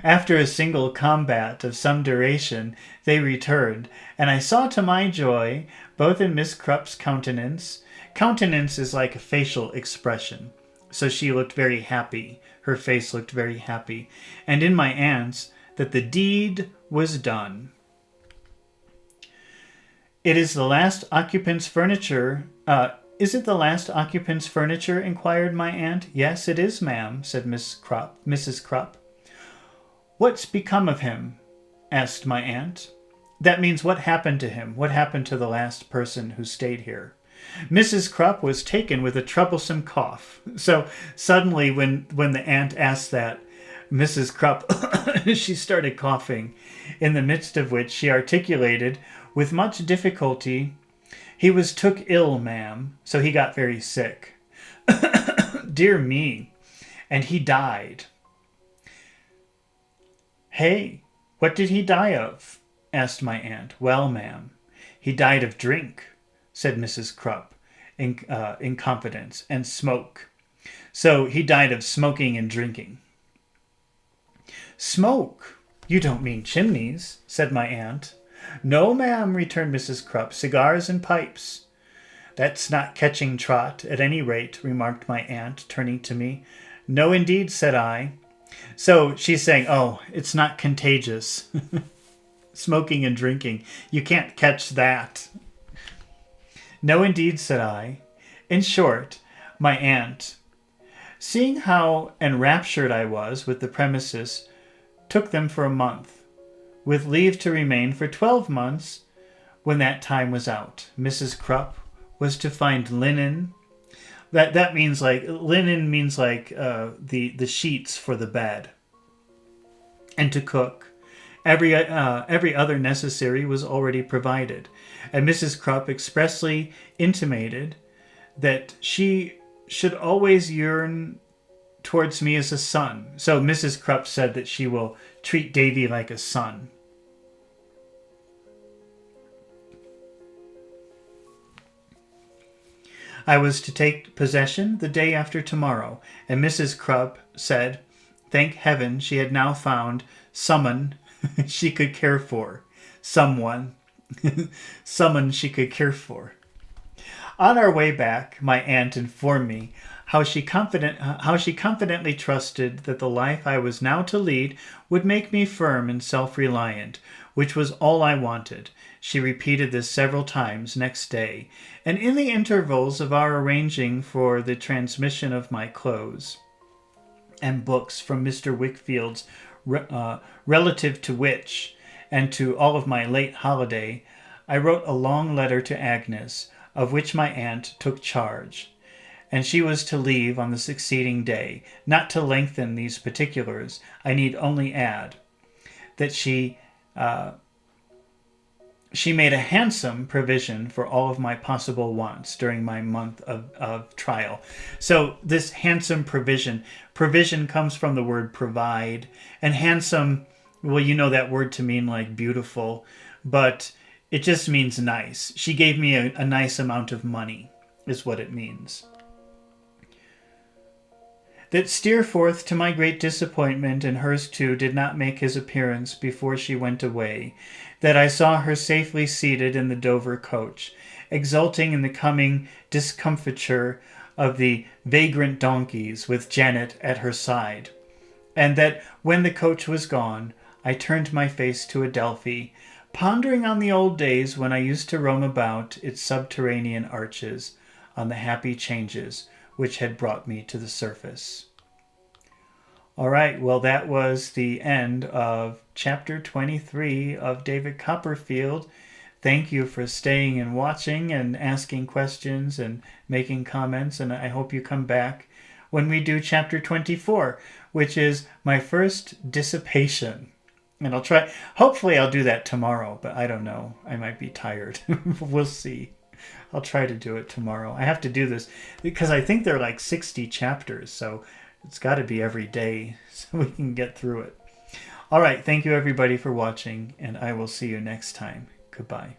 Speaker 1: After a single combat of some duration, they returned, and I saw to my joy, both in Miss Krupp's countenance is like a facial expression, so she looked very happy, her face looked very happy, and in my aunt's, that the deed was done. Is it the last occupant's furniture? Inquired my aunt. Yes, it is, ma'am, said Mrs. Krupp. What's become of him? Asked my aunt. That means what happened to him? What happened to the last person who stayed here? Mrs. Krupp was taken with a troublesome cough. So suddenly when the aunt asked that, Mrs. Krupp, she started coughing, in the midst of which she articulated with much difficulty, "He was took ill, ma'am, so he got very sick." Dear me, and he died. "Hey, what did he die of?" asked my aunt. "Well, ma'am, he died of drink," said Mrs. Krupp in confidence, "and smoke. So he died of smoking and drinking." "Smoke? You don't mean chimneys," said my aunt. "No, ma'am," returned Mrs. Krupp, "cigars and pipes." "That's not catching Trot, at any rate," remarked my aunt, turning to me. "No, indeed," said I. So she's saying, oh, it's not contagious. Smoking and drinking. You can't catch that. "No, indeed," said I. In short, my aunt, seeing how enraptured I was with the premises, took them for a month, with leave to remain for 12 months when that time was out. Mrs. Krupp was to find linen. That means like, linen means like the sheets for the bed. And to cook. Every other necessary was already provided. And Mrs. Krupp expressly intimated that she should always yearn towards me as a son. So Mrs. Krupp said that she will treat Davy like a son. I was to take possession the day after tomorrow, and Mrs. Krupp said, thank heaven she had now found someone she could care for. Someone she could care for. On our way back, my aunt informed me how she confidently trusted that the life I was now to lead would make me firm and self-reliant, which was all I wanted. She repeated this several times next day, and in the intervals of our arranging for the transmission of my clothes and books from Mr. Wickfield's relative to which, and to all of my late holiday, I wrote a long letter to Agnes, of which my aunt took charge, and she was to leave on the succeeding day. Not to lengthen these particulars, I need only add that she made a handsome provision for all of my possible wants during my month of trial. So this handsome provision comes from the word provide, and handsome, well, you know that word to mean like beautiful, but it just means nice. She gave me a nice amount of money, is what it means. That Steerforth, to my great disappointment, and hers too, did not make his appearance before she went away. That I saw her safely seated in the Dover coach, exulting in the coming discomfiture of the vagrant donkeys, with Janet at her side. And that when the coach was gone, I turned my face to Adelphi, pondering on the old days when I used to roam about its subterranean arches, on the happy changes which had brought me to the surface. All right, well, that was the end of chapter 23 of David Copperfield. Thank you for staying and watching and asking questions and making comments, and I hope you come back when we do chapter 24, which is my first dissipation. And I'll try, hopefully I'll do that tomorrow, but I don't know. I might be tired. We'll see. I'll try to do it tomorrow. I have to do this because I think they're like 60 chapters, so it's got to be every day so we can get through it. All right, thank you everybody for watching, and I will see you next time. Goodbye.